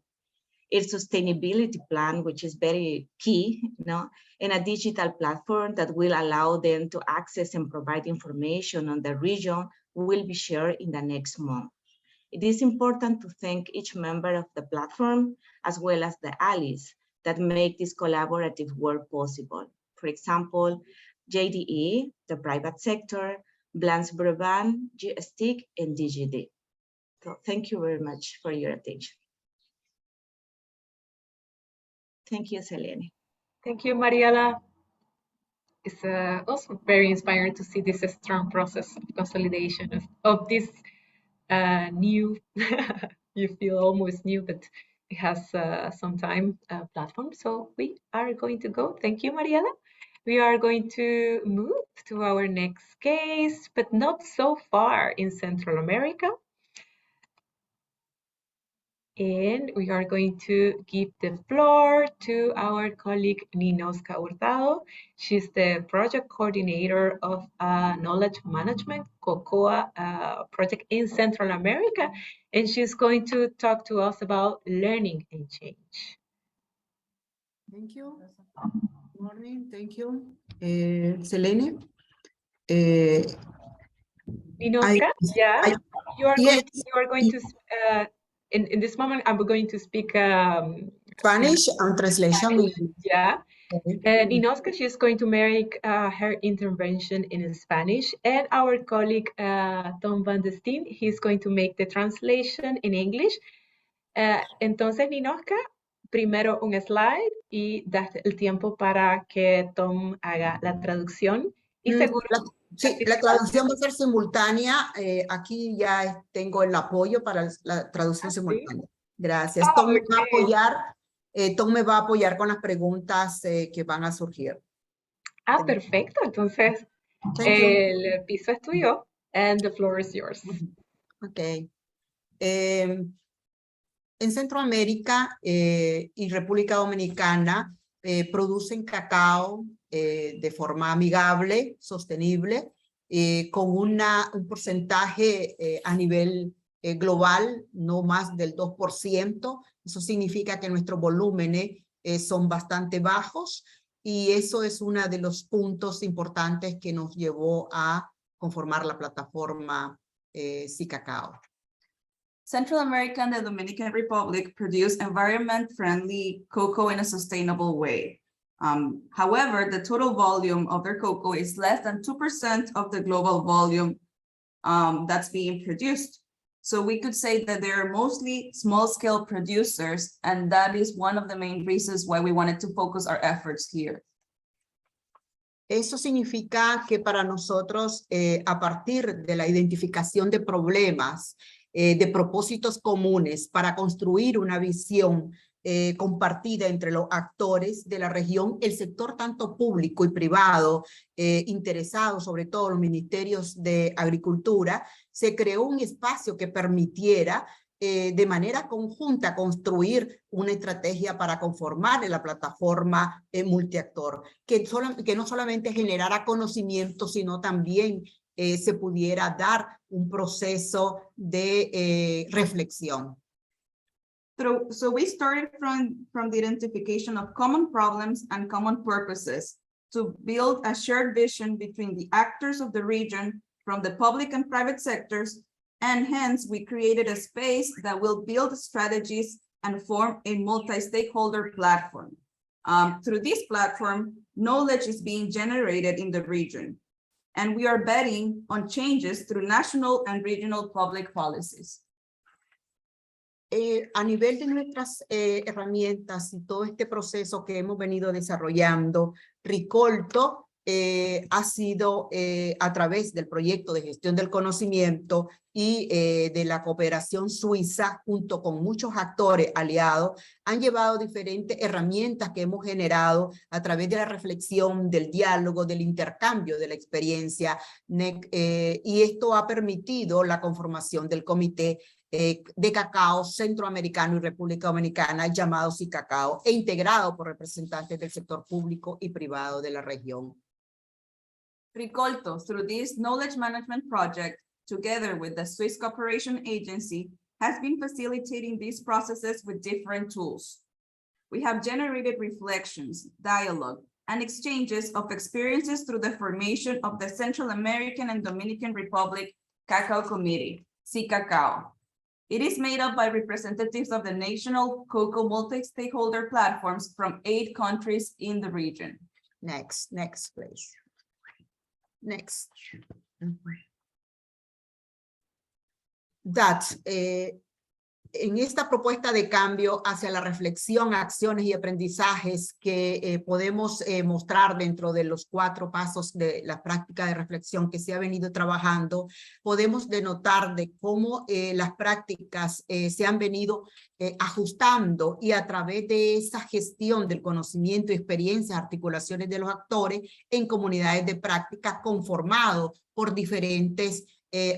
[SPEAKER 7] its sustainability plan, which is very key, and a digital platform that will allow them to access and provide information on the region will be shared in the next month. It is important to thank each member of the platform, as well as the allies that make this collaborative work possible. For example, JDE, the private sector, Blans Brabant, GSTIC, and DGD. So thank you very much for your attention. Thank you, Selene.
[SPEAKER 2] Thank you, Mariela. It's also very inspiring to see this strong process of consolidation of this new, you feel almost new, but it has some time platform. So we are going to go. Thank you, Mariela. We are going to move to our next case, but not so far in Central America. And we are going to give the floor to our colleague Ninoska Hurtado. She's the project coordinator of knowledge management, COCOA project in Central America. And she's going to talk to us about learning and change.
[SPEAKER 8] Thank you. Good morning. Thank you. Selene.
[SPEAKER 2] Ninoska, you are going to in this moment, I'm going to speak
[SPEAKER 8] Spanish and translation.
[SPEAKER 2] Yeah. And Ninoska, she's going to make her intervention in Spanish, and our colleague Tom Van de Steen, he's going to make the translation in English. Entonces, Ninoska, primero un slide y das el tiempo para que Tom haga la traducción. Y seguro.
[SPEAKER 8] Sí, la traducción va a ser simultánea. Aquí ya tengo el apoyo para la traducción simultánea. Gracias. Tom me va a apoyar con las preguntas que van a surgir.
[SPEAKER 2] Ah, perfecto. Entonces,
[SPEAKER 8] Thank you.
[SPEAKER 2] el piso es tuyo and the floor is yours.
[SPEAKER 8] Ok. En Centroamérica y República Dominicana producen cacao de forma amigable, sostenible, con un porcentaje a nivel global no más del 2%. Eso significa que nuestros volúmenes son bastante bajos y eso es uno de los puntos importantes que nos llevó a conformar la plataforma SICacao.
[SPEAKER 9] Central America and the Dominican Republic produce environment-friendly cocoa in a sustainable way. However, the total volume of their cocoa is less than 2% of the global volume that's being produced. So we could say that they're mostly small-scale producers, and that is one of the main reasons why we wanted to focus our efforts here.
[SPEAKER 8] Eso significa que para nosotros, a partir de la identificación de problemas, de propósitos comunes para construir una visión compartida entre los actores de la región, el sector tanto público y privado, interesado, sobre todo los ministerios de Agricultura, se creó un espacio que permitiera de manera conjunta construir una estrategia para conformar la plataforma multiactor, que no solamente generara conocimiento, sino también se pudiera dar un proceso de reflexión.
[SPEAKER 9] So we started from the identification of common problems and common purposes to build a shared vision between the actors of the region from the public and private sectors, and hence we created a space that will build strategies and form a multi-stakeholder platform. Through this platform, knowledge is being generated in the region, and we are betting on changes through national and regional public policies.
[SPEAKER 8] A nivel de nuestras herramientas y todo este proceso que hemos venido desarrollando, Ricolto ha sido a través del proyecto de gestión del conocimiento y de la cooperación suiza, junto con muchos actores aliados, han llevado diferentes herramientas que hemos generado a través de la reflexión, del diálogo, del intercambio de la experiencia, y esto ha permitido la conformación del comité de cacao centroamericano y República Dominicana, llamado SICacao, e integrado por representantes del sector público y privado de la región.
[SPEAKER 9] Ricolto, through this knowledge management project, together with the Swiss Cooperation Agency, has been facilitating these processes with different tools. We have generated reflections, dialogue, and exchanges of experiences through the formation of the Central American and Dominican Republic Cacao Committee, SICacao. It is made up by representatives of the national cocoa multi-stakeholder platforms from 8 countries in the region.
[SPEAKER 8] Next, please. Next. En esta propuesta de cambio hacia la reflexión, acciones y aprendizajes que podemos mostrar dentro de los 4 pasos de la práctica de reflexión que se ha venido trabajando, podemos denotar de cómo las prácticas se han venido ajustando, y a través de esa gestión del conocimiento y experiencias, articulaciones de los actores en comunidades de práctica conformados por diferentes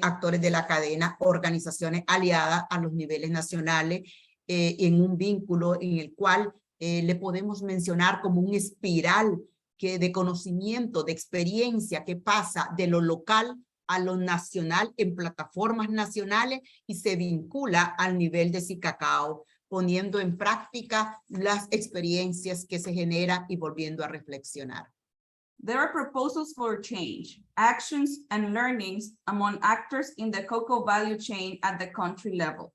[SPEAKER 8] actores de la cadena, organizaciones aliadas a los niveles nacionales, en un vínculo en el cual le podemos mencionar como un espiral de conocimiento, de experiencia que pasa de lo local a lo nacional en plataformas nacionales y se vincula al nivel de SICacao, poniendo en práctica las experiencias que se generan y volviendo a reflexionar.
[SPEAKER 9] There are proposals for change, actions, and learnings among actors in the cocoa value chain at the country level.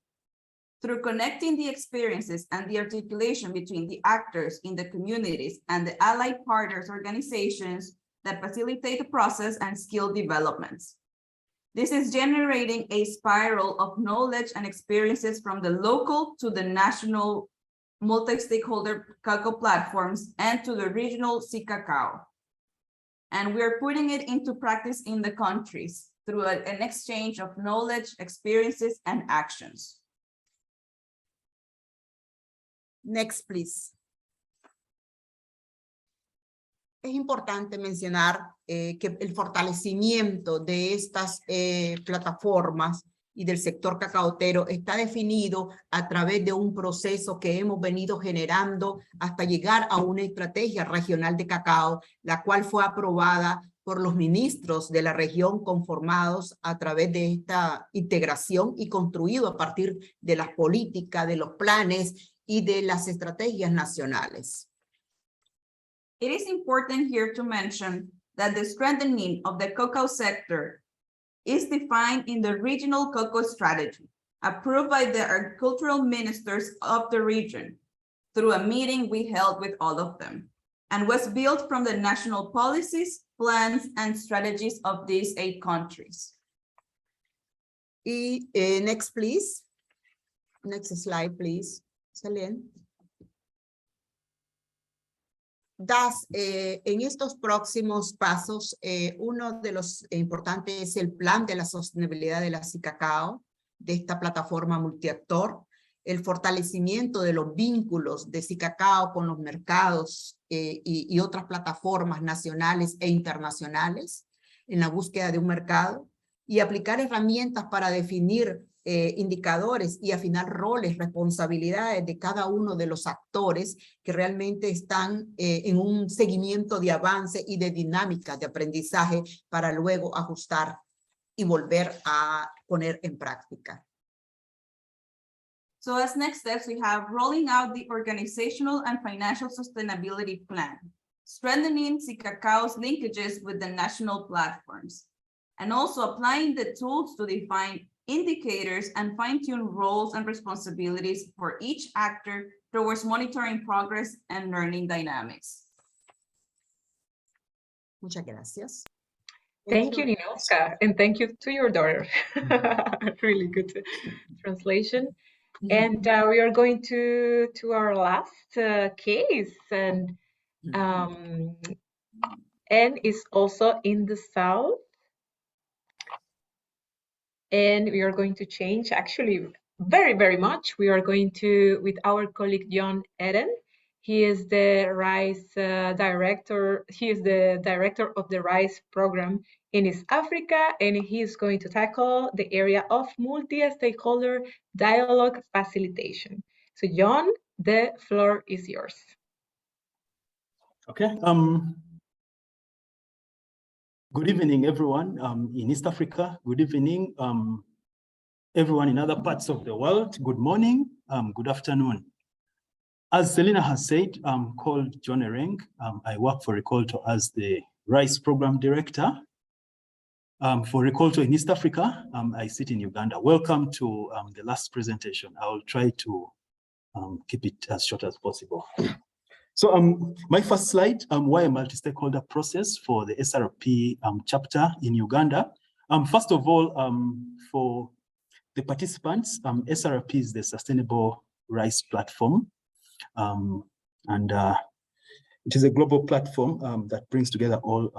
[SPEAKER 9] Through connecting the experiences and the articulation between the actors in the communities and the allied partners organizations that facilitate the process and skill developments. This is generating a spiral of knowledge and experiences from the local to the national multi-stakeholder cacao platforms and to the regional SICacao. And we're putting it into practice in the countries through an exchange of knowledge, experiences, and actions.
[SPEAKER 8] Next, please. es importante mencionar que el fortalecimiento de estas plataformas y del sector cacaotero está definido a través de un proceso que hemos venido generando hasta llegar a una estrategia regional de cacao, la cual fue aprobada por los ministros de la región conformados a través de esta integración y construido a partir de las políticas, de los planes y de las estrategias nacionales.
[SPEAKER 9] It is important here to mention that the strengthening of the cocoa sector is defined in the Regional Cocoa Strategy, approved by the agricultural ministers of the region through a meeting we held with all of them, and was built from the national policies, plans, and strategies of these 8 countries.
[SPEAKER 8] Next, please. Next slide, please. Selene. En estos próximos pasos, uno de los importantes es el plan de la sostenibilidad de la cacao, de esta plataforma multiactor, el fortalecimiento de los vínculos de cacao con los mercados y otras plataformas nacionales e internacionales en la búsqueda de un mercado, y aplicar herramientas para definir indicadores y afinar roles, responsabilidades de cada uno de los actores que realmente están en un seguimiento de avance y de dinámica de aprendizaje para luego ajustar y volver a poner en práctica.
[SPEAKER 9] So as next steps, we have rolling out the organizational and financial sustainability plan, strengthening Cacao's linkages with the national platforms, and also applying the tools to define indicators and fine-tune roles and responsibilities for each actor towards monitoring progress and learning dynamics.
[SPEAKER 8] Muchas gracias.
[SPEAKER 2] Thank you, Ninoska, and thank you to your daughter. Really good translation. And we are going to our last case, and is also in the south. And we are going to change, actually, very, very much. We are going to, with our colleague John Eden. He is the rice director. He is the director of the rice program in East Africa, and he is going to tackle the area of multi-stakeholder dialogue facilitation. So, John, the floor is yours.
[SPEAKER 10] Okay. Good evening, everyone in East Africa. Good evening, everyone in other parts of the world. Good morning, good afternoon. As Selena has said, I'm called John Ereng. I work for Ricolto as the Rice Program Director. For Ricolto in East Africa, I sit in Uganda. Welcome to the last presentation. I'll try to keep it as short as possible. So my first slide, why a multi-stakeholder process for the SRP chapter in Uganda. First of all, for the participants, SRP is the Sustainable Rice Platform. It is a global platform that brings together all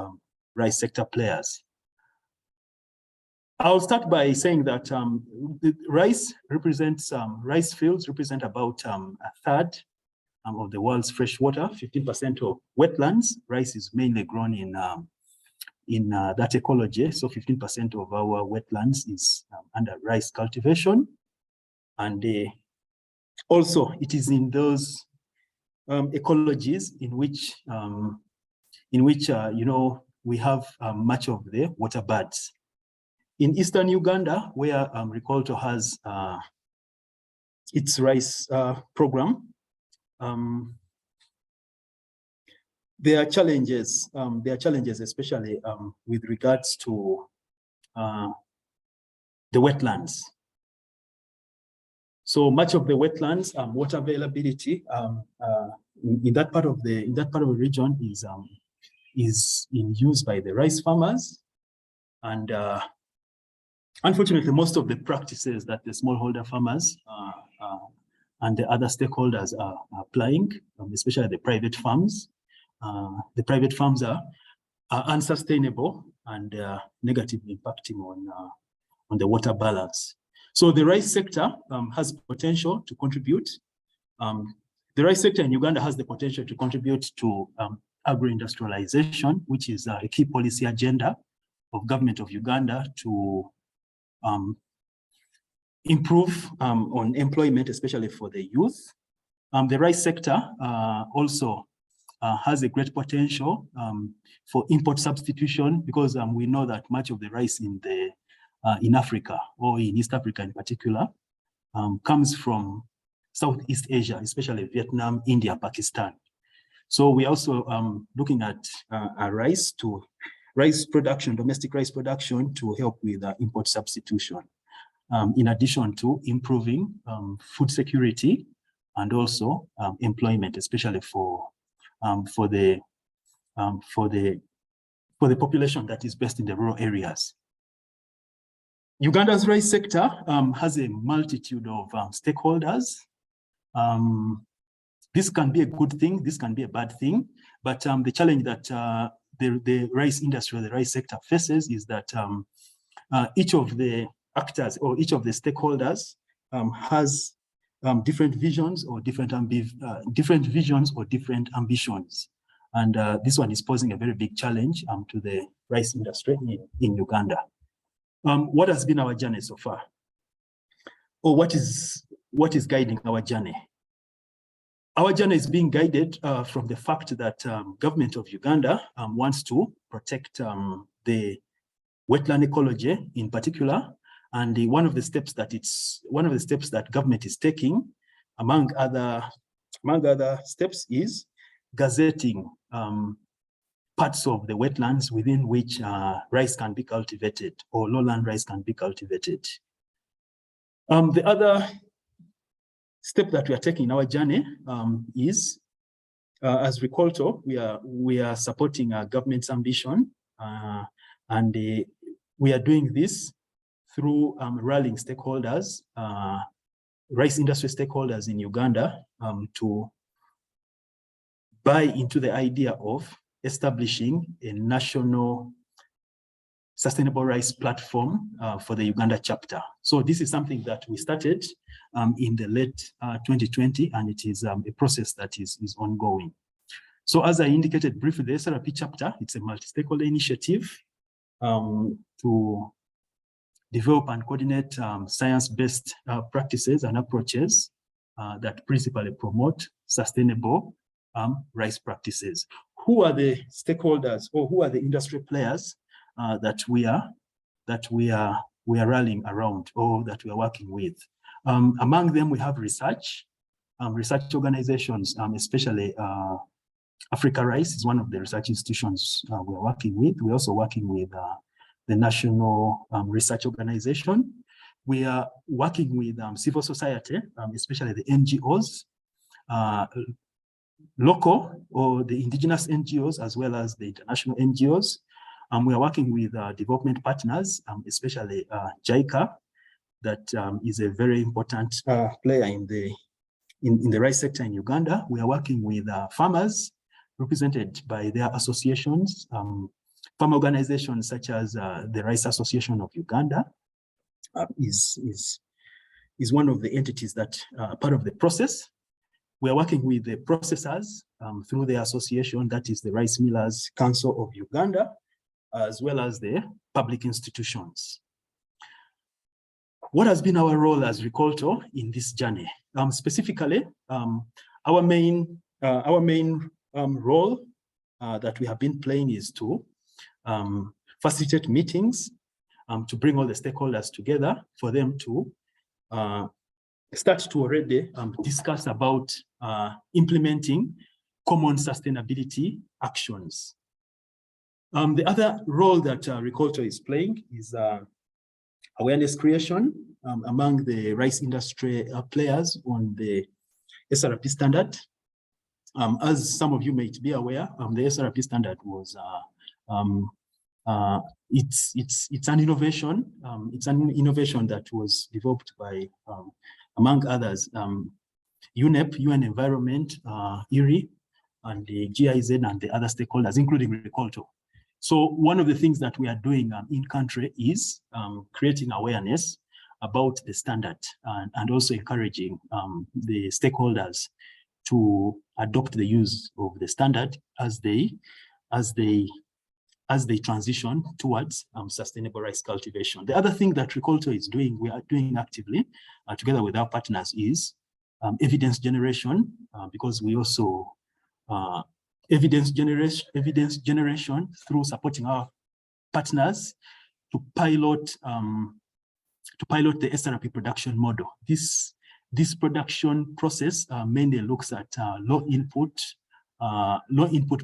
[SPEAKER 10] rice sector players. I'll start by saying that the rice fields represent about a third of the world's fresh water, 15% of wetlands. Rice is mainly grown in that ecology, so 15% of our wetlands is under rice cultivation, and also it is in those ecologies in which you know, we have much of the water birds. In Eastern Uganda, where Ricolto has its rice program, there are challenges. Especially with regards to the wetlands. So much of the wetlands, water availability in that part of the region is in use by the rice farmers, and unfortunately, most of the practices that the smallholder farmers and the other stakeholders are applying, especially the private farms. The private farms are unsustainable and negatively impacting on the water balance. So the rice sector has potential to contribute. The rice sector in Uganda has the potential to contribute to agro-industrialization, which is a key policy agenda of government of Uganda to improve on employment, especially for the youth. The rice sector also has a great potential for import substitution, because we know that much of the rice in Africa, or in East Africa in particular, comes from Southeast Asia, especially Vietnam, India, Pakistan. So we're also looking at rice production, domestic rice production, to help with import substitution, in addition to improving food security and also employment, especially for the population that is based in the rural areas. Uganda's rice sector has a multitude of stakeholders. This can be a good thing, this can be a bad thing, but the challenge that the rice industry, or the rice sector faces, is that each of the actors or each of the stakeholders has different visions or different ambitions. And this one is posing a very big challenge to the rice industry in Uganda. What has been our journey so far? Or what is guiding our journey? Our journey is being guided from the fact that government of Uganda wants to protect the wetland ecology in particular, and one of the steps that government is taking, among other steps, is gazetting parts of the wetlands within which rice can be cultivated, or lowland rice can be cultivated. The other step that we are taking in our journey is, as Ricolto, we are supporting our government's ambition, and we are doing this through rallying stakeholders, rice industry stakeholders in Uganda, to buy into the idea of establishing a national sustainable rice platform for the Uganda chapter. So this is something that we started in the late 2020, and it is a process that is ongoing. So as I indicated briefly, the SRP chapter, it's a multi-stakeholder initiative to develop and coordinate science-based practices and approaches that principally promote sustainable rice practices. Who are the stakeholders, or who are the industry players that we are rallying around, or that we are working with? Among them, we have research organizations, especially Africa Rice is one of the research institutions we are working with. We're also working with the National Research Organization. We are working with civil society, especially the NGOs, local or the indigenous NGOs, as well as the international NGOs. We are working with development partners, especially JICA, that is a very important player in the rice sector in Uganda. We are working with farmers, represented by their associations, farm organizations such as the Rice Association of Uganda is one of the entities that are part of the process. We are working with the processors through the association, that is the Rice Millers Council of Uganda, as well as the public institutions. What has been our role as Ricolto in this journey? Specifically, our main role that we have been playing is to facilitate meetings, to bring all the stakeholders together for them to start to already discuss about implementing common sustainability actions. The other role that Ricolto is playing is awareness creation among the rice industry players on the SRP standard. As some of you might be aware, the SRP standard was it's an innovation. It's an innovation that was developed by, among others, UNEP, UN Environment, IRI, and the GIZ and the other stakeholders, including Ricolto. So one of the things that we are doing in country is creating awareness about the standard, and also encouraging the stakeholders to adopt the use of the standard as they transition towards sustainable rice cultivation. The other thing that Ricolto is doing, we are doing actively together with our partners, is evidence generation, because we also evidence generation through supporting our partners to pilot the SRP production model. This production process mainly looks at low input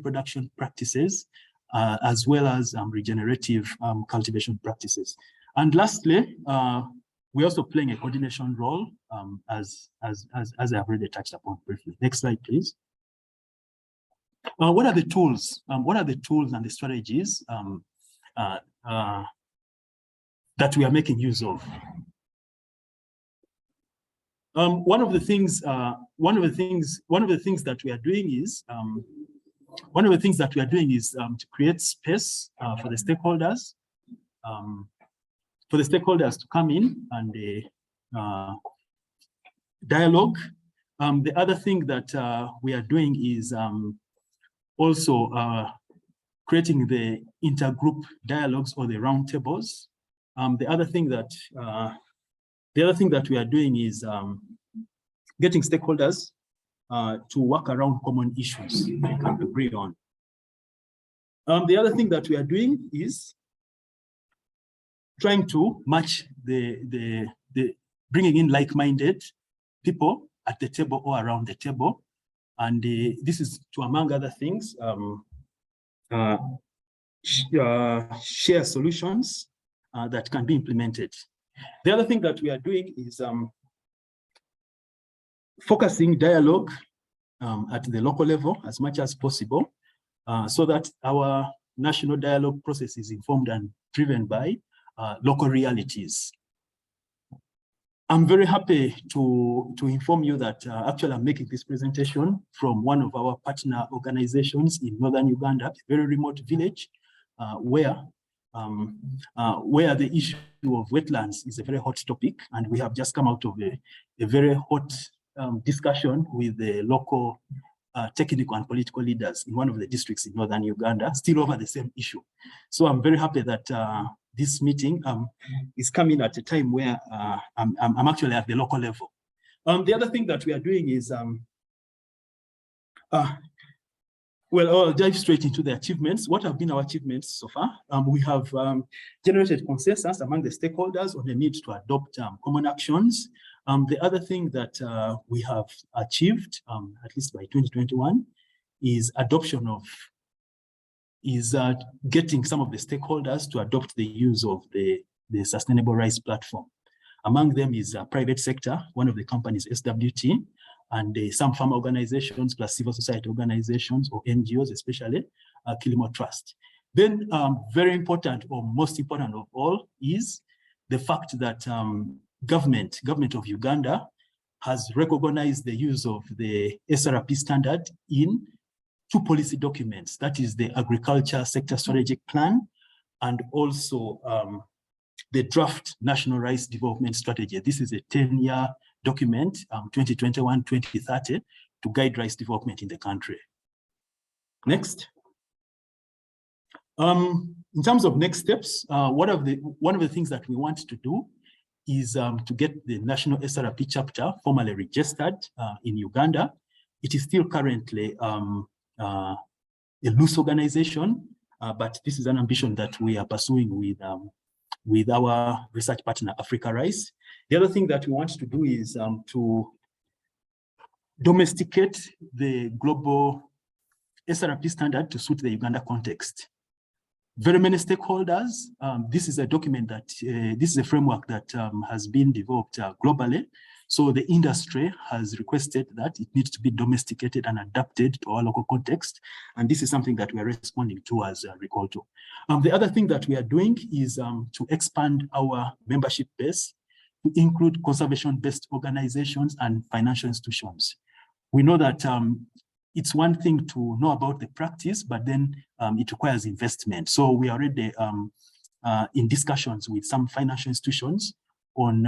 [SPEAKER 10] production practices, as well as regenerative cultivation practices. And lastly, we're also playing a coordination role, as I've already touched upon briefly. Next slide, please. What are the tools? What are the tools and the strategies that we are making use of? One of the things that we are doing is to create space for the stakeholders, to come in and dialogue. The other thing that we are doing is also creating the intergroup dialogues or the roundtables. The other thing that we are doing is getting stakeholders to work around common issues they can agree on. The other thing that we are doing is trying to match the bringing in like-minded people at the table or around the table. And this is to, among other things, share solutions that can be implemented. The other thing that we are doing is focusing dialogue at the local level as much as possible, so that our national dialogue process is informed and driven by local realities. I'm very happy to inform you that actually I'm making this presentation from one of our partner organizations in northern Uganda, a very remote village, where the issue of wetlands is a very hot topic, and we have just come out of a very hot discussion with the local technical and political leaders in one of the districts in northern Uganda, still over the same issue. So I'm very happy that this meeting is coming at a time where I'm actually at the local level. The other thing that we are doing is, well, I'll dive straight into the achievements. What have been our achievements so far? We have generated consensus among the stakeholders on the need to adopt common actions. The other thing that we have achieved, at least by 2021, is getting some of the stakeholders to adopt the use of the Sustainable Rice Platform. Among them is private sector, one of the companies, SWT, and some farm organizations plus civil society organizations or NGOs, especially Kilimo Trust. Then very important, or most important of all, is the fact that government of Uganda has recognized the use of the SRP standard in two policy documents, that is the Agriculture Sector Strategic Plan and also the Draft National Rice Development Strategy. This is a 10-year document, 2021-2030, to guide rice development in the country. Next. In terms of next steps, one of the things that we want to do is to get the National SRP chapter formally registered in Uganda. It is still currently a loose organization, but this is an ambition that we are pursuing with our research partner, Africa Rice. The other thing that we want to do is to domesticate the global SRP standard to suit the Uganda context. Very many stakeholders, this is a document that, this is a framework that has been developed globally. So the industry has requested that it needs to be domesticated and adapted to our local context. And this is something that we are responding to as Ricolto. The other thing that we are doing is to expand our membership base to include conservation-based organizations and financial institutions. We know that it's one thing to know about the practice, but then it requires investment. So we are already in discussions with some financial institutions on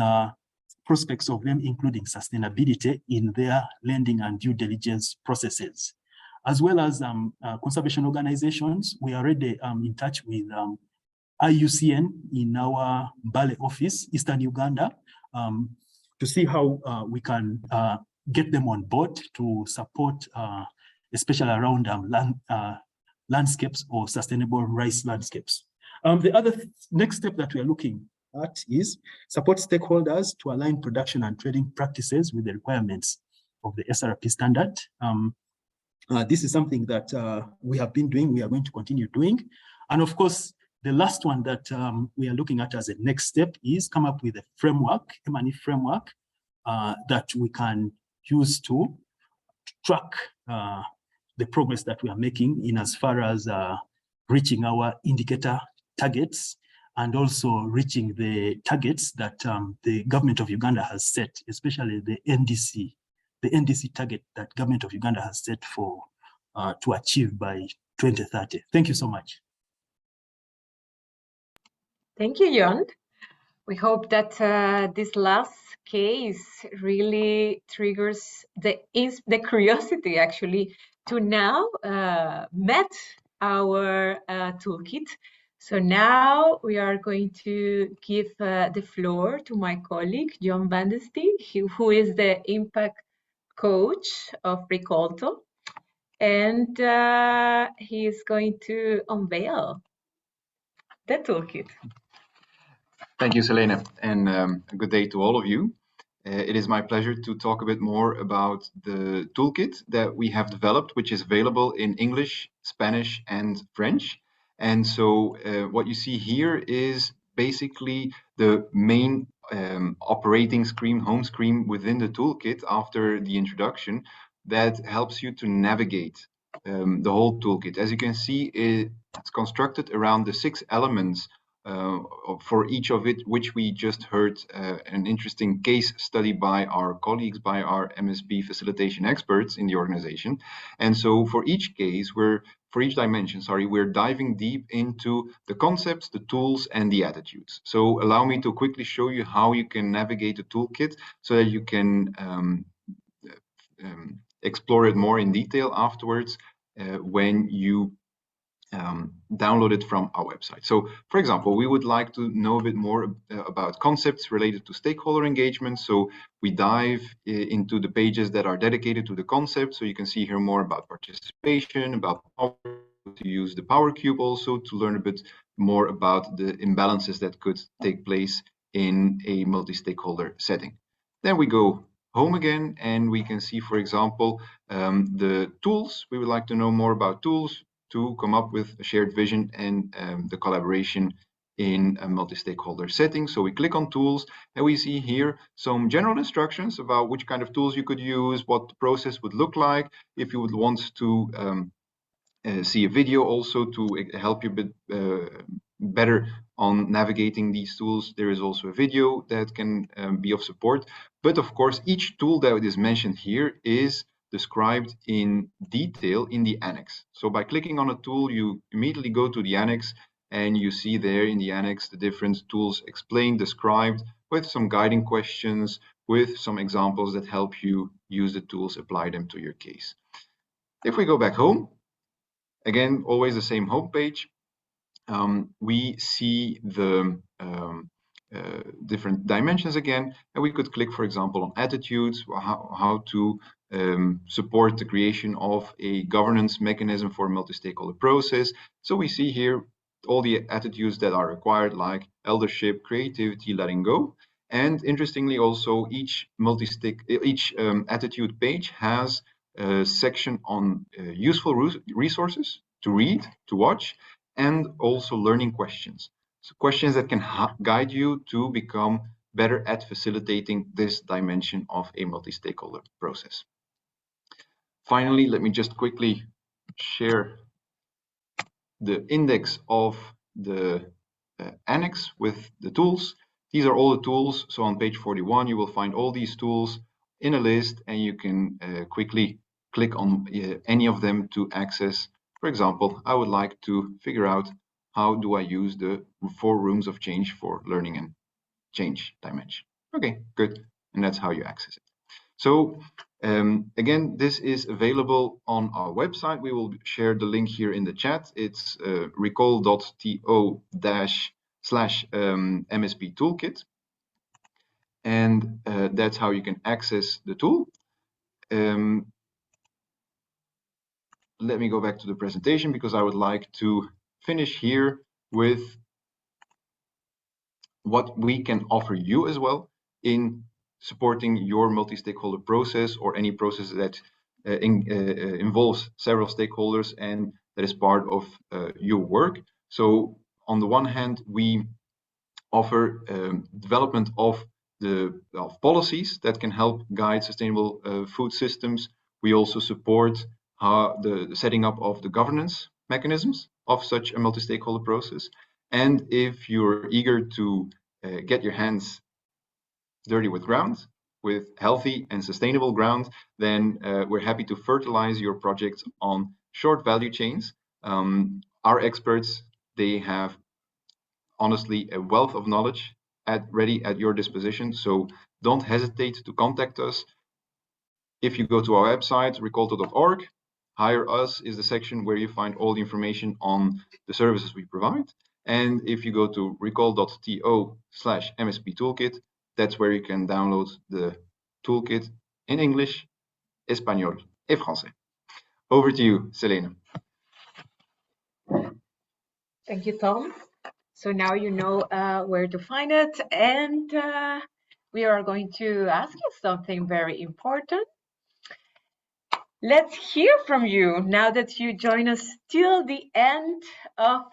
[SPEAKER 10] prospects of them including sustainability in their lending and due diligence processes. As well as conservation organizations, we are already in touch with IUCN in our Mbale office, Eastern Uganda, to see how we can get them on board to support, especially around landscapes or sustainable rice landscapes. The other next step that we are looking at is support stakeholders to align production and trading practices with the requirements of the SRP standard. This is something that we have been doing, we are going to continue doing. And of course, the last one that we are looking at as a next step is come up with a framework, M&E framework, that we can use to track the progress that we are making in as far as reaching our indicator targets and also reaching the targets that the government of Uganda has set, especially the NDC target that government of Uganda has set for to achieve by 2030. Thank you so much.
[SPEAKER 2] Thank you, Jon. We hope that this last case really triggers the curiosity, actually, to now met our toolkit. So now we are going to give the floor to my colleague, Jon van der Steen, who is the impact coach of Ricolto. And he is going to unveil the toolkit.
[SPEAKER 11] Thank you, Selena, and a good day to all of you. It is my pleasure to talk a bit more about the toolkit that we have developed, which is available in English, Spanish, and French. And so what you see here is basically the main operating screen, home screen within the toolkit after the introduction that helps you to navigate the whole toolkit. As you can see, it's constructed around the 6 elements for each of it, which we just heard an interesting case study by our colleagues, by our MSP facilitation experts in the organization. And so for each case, for each dimension, we're diving deep into the concepts, the tools, and the attitudes. So allow me to quickly show you how you can navigate the toolkit so that you can explore it more in detail afterwards when you download it from our website. So, for example, we would like to know a bit more about concepts related to stakeholder engagement. So we dive into the pages that are dedicated to the concept. So you can see here more about participation, about power, to use the power cube also to learn a bit more about the imbalances that could take place in a multi-stakeholder setting. Then we go home again and we can see, for example, the tools. We would like to know more about tools to come up with a shared vision and the collaboration in a multi-stakeholder setting. So we click on tools and we see here some general instructions about which kind of tools you could use, what the process would look like. If you would want to see a video also to help you a bit better on navigating these tools, there is also a video that can be of support. But of course, each tool that is mentioned here is described in detail in the annex. So by clicking on a tool, you immediately go to the annex and you see there in the annex the different tools explained, described, with some guiding questions, with some examples that help you use the tools, apply them to your case. If we go back home, again, always the same home page, we see the different dimensions again, and we could click, for example, on attitudes, how to support the creation of a governance mechanism for a multi-stakeholder process. So we see here all the attitudes that are required, like eldership, creativity, letting go. And interestingly, also each attitude page has a section on useful resources to read, to watch, and also learning questions. So questions that can guide you to become better at facilitating this dimension of a multi-stakeholder process. Finally, let me just quickly share the index of the annex with the tools. These are all the tools. So on page 41, you will find all these tools in a list, and you can quickly click on any of them to access. For example, I would like to figure out how do I use the 4 rooms of change for learning and change dimension. Okay, good. and that's how you access it. So again, this is available on our website. We will share the link here in the chat. It's recall.to/MSP Toolkit. And that's how you can access the tool. Let me go back to the presentation because I would like to finish here with what we can offer you as well in supporting your multi-stakeholder process or any process that involves several stakeholders and that is part of your work. So on the one hand, we offer development of policies that can help guide sustainable food systems. We also support the setting up of the governance mechanisms of such a multi-stakeholder process. And if you're eager to get your hands dirty with ground, with healthy and sustainable ground, then we're happy to fertilize your projects on short value chains. Our experts, they have honestly a wealth of knowledge ready at your disposition, so don't hesitate to contact us. If you go to our website, recall.org, Hire Us is the section where you find all the information on the services we provide. And if you go to recall.to/MSP Toolkit, that's where you can download the toolkit in English, Espanol, et Français. Over to you, Selena.
[SPEAKER 2] Thank you, Tom. So now you know where to find it, and we are going to ask you something very important. Let's hear from you now that you join us till the end of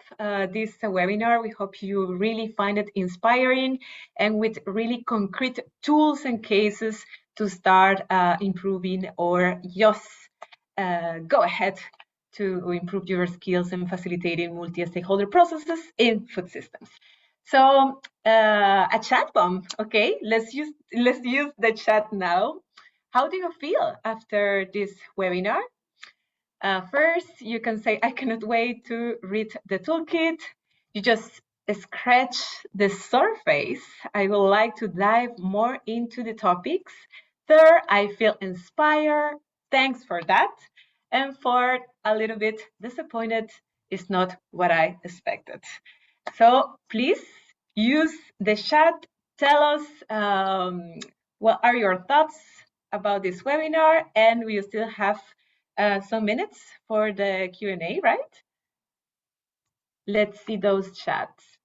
[SPEAKER 2] this webinar. We hope you really find it inspiring and with really concrete tools and cases to start improving or just go ahead to improve your skills in facilitating multi-stakeholder processes in food systems. So a chat bomb, okay? Let's use the chat now. How do you feel after this webinar? First, you can say, I cannot wait to read the toolkit. You just scratch the surface. I would like to dive more into the topics. Third, I feel inspired. Thanks for that. And fourth, a little bit disappointed. It's not what I expected. So please use the chat. Tell us what are your thoughts about this webinar, and we still have some minutes for the Q&A, right? Let's see those chats.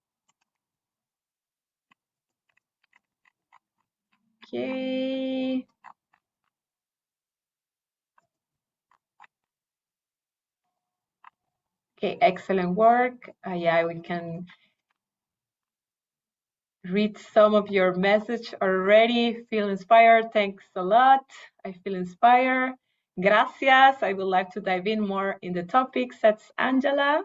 [SPEAKER 2] Okay. Okay, excellent work. Yeah, we can read some of your message already. Feel inspired. Thanks a lot. I feel inspired. Gracias. I would like to dive in more in the topics. That's Angela.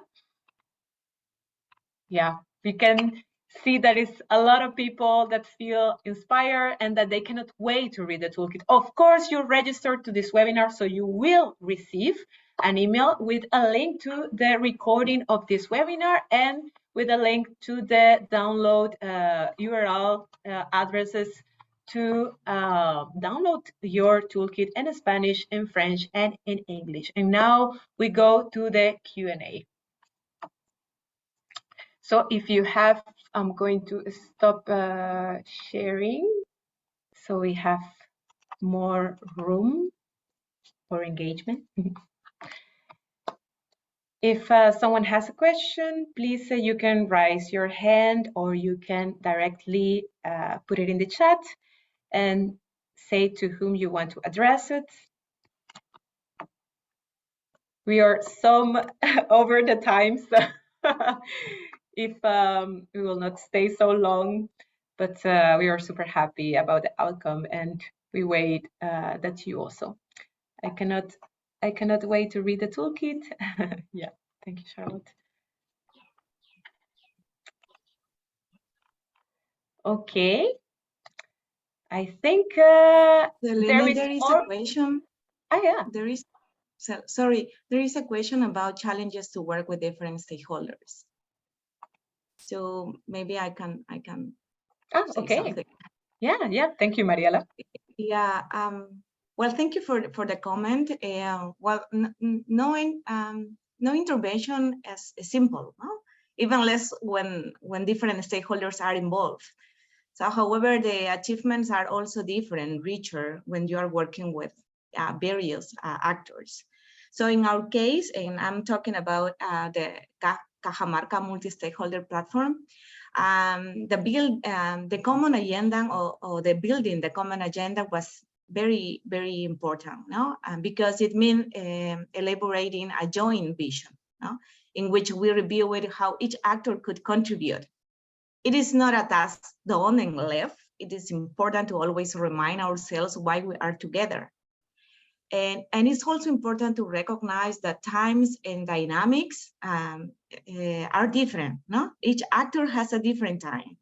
[SPEAKER 2] Yeah, we can see that it's a lot of people that feel inspired and that they cannot wait to read the toolkit. Of course, you're registered to this webinar, so you will receive an email with a link to the recording of this webinar and with a link to the download URL addresses to download your toolkit in Spanish, in French, and in English. And now we go to the Q&A. So if you have, I'm going to stop sharing so we have more room for engagement. If someone has a question, please you can raise your hand or you can directly put it in the chat and say to whom you want to address it. We are some over the time, so if we will not stay so long, but we are super happy about the outcome and we wait that you also. I cannot wait to read the toolkit. Yeah, thank you, Charlotte. Okay, I think there is
[SPEAKER 7] a question.
[SPEAKER 2] Oh yeah,
[SPEAKER 7] there is. Sorry, there is a question about challenges to work with different stakeholders. So maybe I can.
[SPEAKER 2] Okay.
[SPEAKER 7] Something.
[SPEAKER 2] Yeah. Thank you, Mariela.
[SPEAKER 7] Yeah. Well, thank you for the comment. Well, no intervention is simple, no? Even less when different stakeholders are involved. So, however, the achievements are also different, richer when you are working with various actors. So in our case, and I'm talking about the Cajamarca multi-stakeholder platform, the common agenda or the building the common agenda was very, very important, no? Because it means elaborating a joint vision, no? In which we reviewed how each actor could contribute. It is not a task done and left. It is important to always remind ourselves why we are together. And it's also important to recognize that times and dynamics are different, no? Each actor has a different time.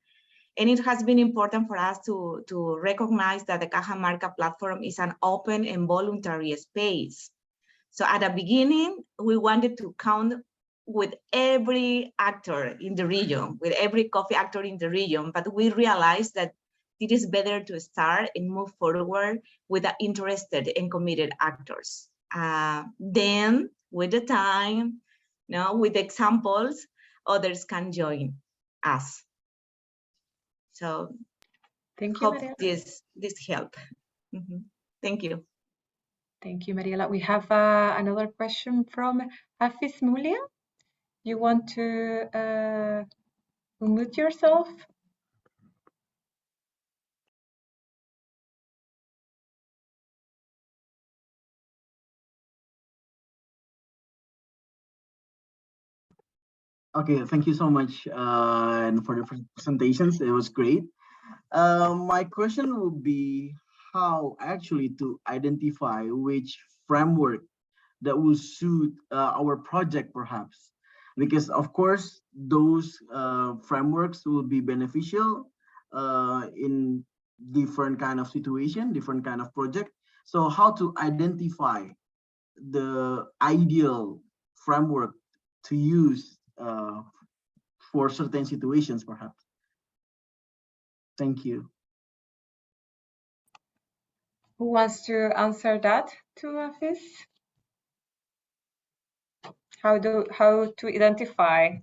[SPEAKER 7] And it has been important for us to recognize that the Cajamarca platform is an open and voluntary space. So at the beginning, we wanted to count with every actor in the region, with every coffee actor in the region, but we realized that it is better to start and move forward with the interested and committed actors. Then, with the time, with examples, others can join us. So,
[SPEAKER 2] thank you,
[SPEAKER 7] hope this help. Thank you.
[SPEAKER 2] Thank you, Mariela. We have another question from Hafiz Mulia. You want to unmute yourself?
[SPEAKER 12] Okay, thank you so much and for the presentations. It was great. My question would be how actually to identify which framework that will suit our project perhaps, because of course those frameworks will be beneficial in different kind of situation, different kind of project. So how to identify the ideal framework to use for certain situations perhaps. Thank you.
[SPEAKER 2] Who wants to answer that to Hafiz? How to identify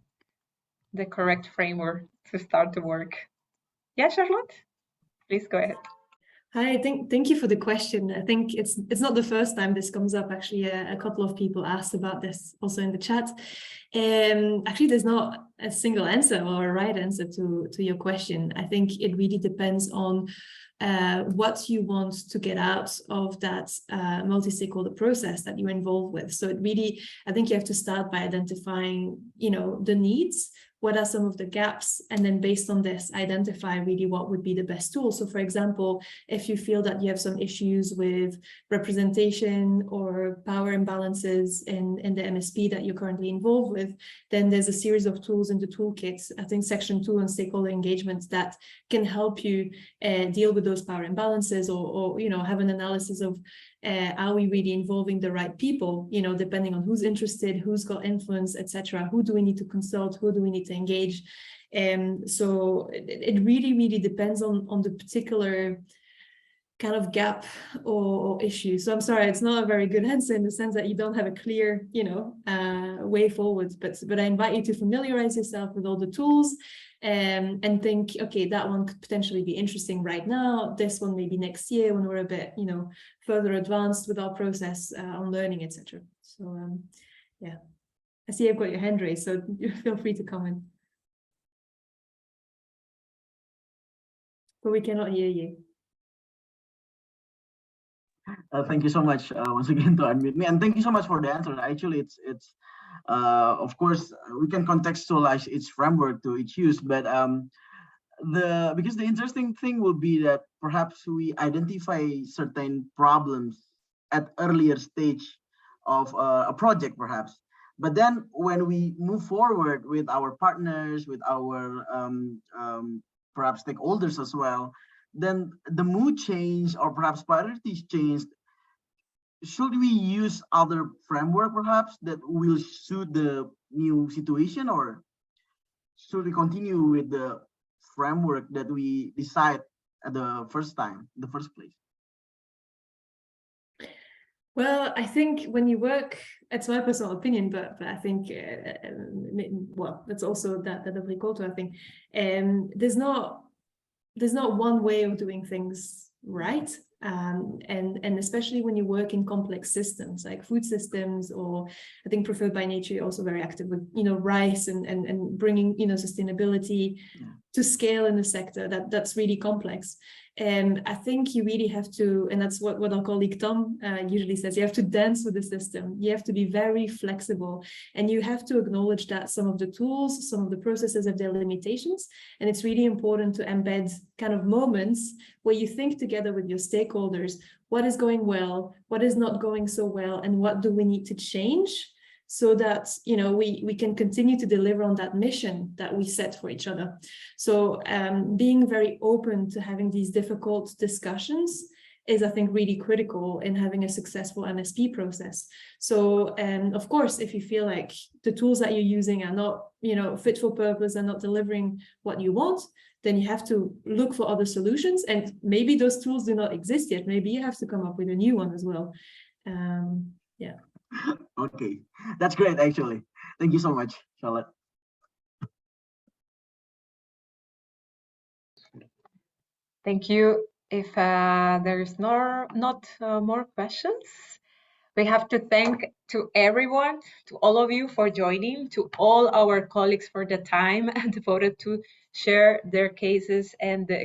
[SPEAKER 2] the correct framework to start the work? Yeah, Charlotte, please go ahead.
[SPEAKER 3] Hi, thank you for the question. I think it's not the first time this comes up. Actually, a couple of people asked about this also in the chat. Actually, there's not a single answer or a right answer to your question. I think it really depends on what you want to get out of that multi-stakeholder process that you're involved with. So it really, I think you have to start by identifying, the needs. What are some of the gaps? And then based on this, identify really what would be the best tool. So for example, if you feel that you have some issues with representation or power imbalances in the MSP that you're currently involved with, then there's a series of tools in the toolkit, I think section 2 on stakeholder engagement, that can help you deal with those power imbalances or have an analysis of are we really involving the right people, depending on who's interested, who's got influence, etc. Who do we need to consult? Who do we need to engage? So it really, really depends on the particular kind of gap or issue. So I'm sorry, it's not a very good answer in the sense that you don't have a clear, way forward. But I invite you to familiarize yourself with all the tools and think, okay, that one could potentially be interesting right now. This one maybe next year when we're a bit, further advanced with our process on learning, etc. So yeah, I see I've got your hand raised, so feel free to comment. But we cannot hear you.
[SPEAKER 12] Thank you so much once again to unmute me, and thank you so much for the answer. Actually, it's of course we can contextualize each framework to each use, but because the interesting thing will be that perhaps we identify certain problems at earlier stage of a project perhaps, but then when we move forward with our partners, with our perhaps stakeholders as well, then the mood change or perhaps priorities change. Should we use other framework perhaps that will suit the new situation, or should we continue with the framework that we decide at the first place?
[SPEAKER 3] Well, I think when you work, it's my personal opinion, but I think, well, that's also that of Ricolto, I think. There's not one way of doing things right. And especially when you work in complex systems like food systems, or I think Preferred by Nature, you're also very active with, rice and bringing, sustainability to scale in the sector. That's really complex. And I think you really have to, and that's what our colleague Tom usually says, you have to dance with the system. You have to be very flexible, and you have to acknowledge that some of the tools, some of the processes have their limitations. And it's really important to embed kind of moments where you think together with your stakeholders, what is going well, what is not going so well, and what do we need to change, so that we can continue to deliver on that mission that we set for each other. So being very open to having these difficult discussions is, I think, really critical in having a successful MSP process. So of course, if you feel like the tools that you're using are not fit for purpose and not delivering what you want, then you have to look for other solutions. And maybe those tools do not exist yet. Maybe you have to come up with a new one as well. Yeah.
[SPEAKER 12] Okay, that's great, actually. Thank you so much, Charlotte.
[SPEAKER 2] Thank you. If there's not more questions, we have to thank to everyone, to all of you for joining, to all our colleagues for the time devoted to share their cases and their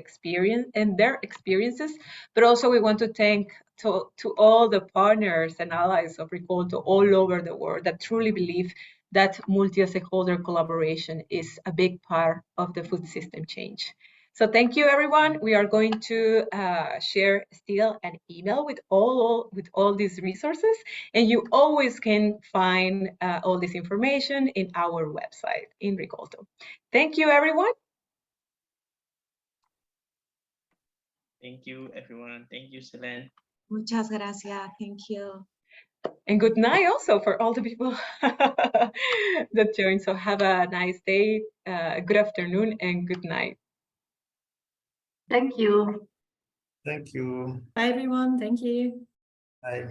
[SPEAKER 2] experiences. But also we want to thank to all the partners and allies of Ricolto all over the world that truly believe that multi-stakeholder collaboration is a big part of the food system change. So thank you, everyone. We are going to share still an email with all these resources, and you always can find all this information in our website in Ricolto. Thank you, everyone.
[SPEAKER 6] Thank you, everyone. Thank you, Selene.
[SPEAKER 7] Muchas gracias. Thank you.
[SPEAKER 2] And good night also for all the people that joined. So have a nice day, good afternoon, and good night.
[SPEAKER 5] Thank you.
[SPEAKER 4] Thank you.
[SPEAKER 3] Bye, everyone. Thank you.
[SPEAKER 4] Bye.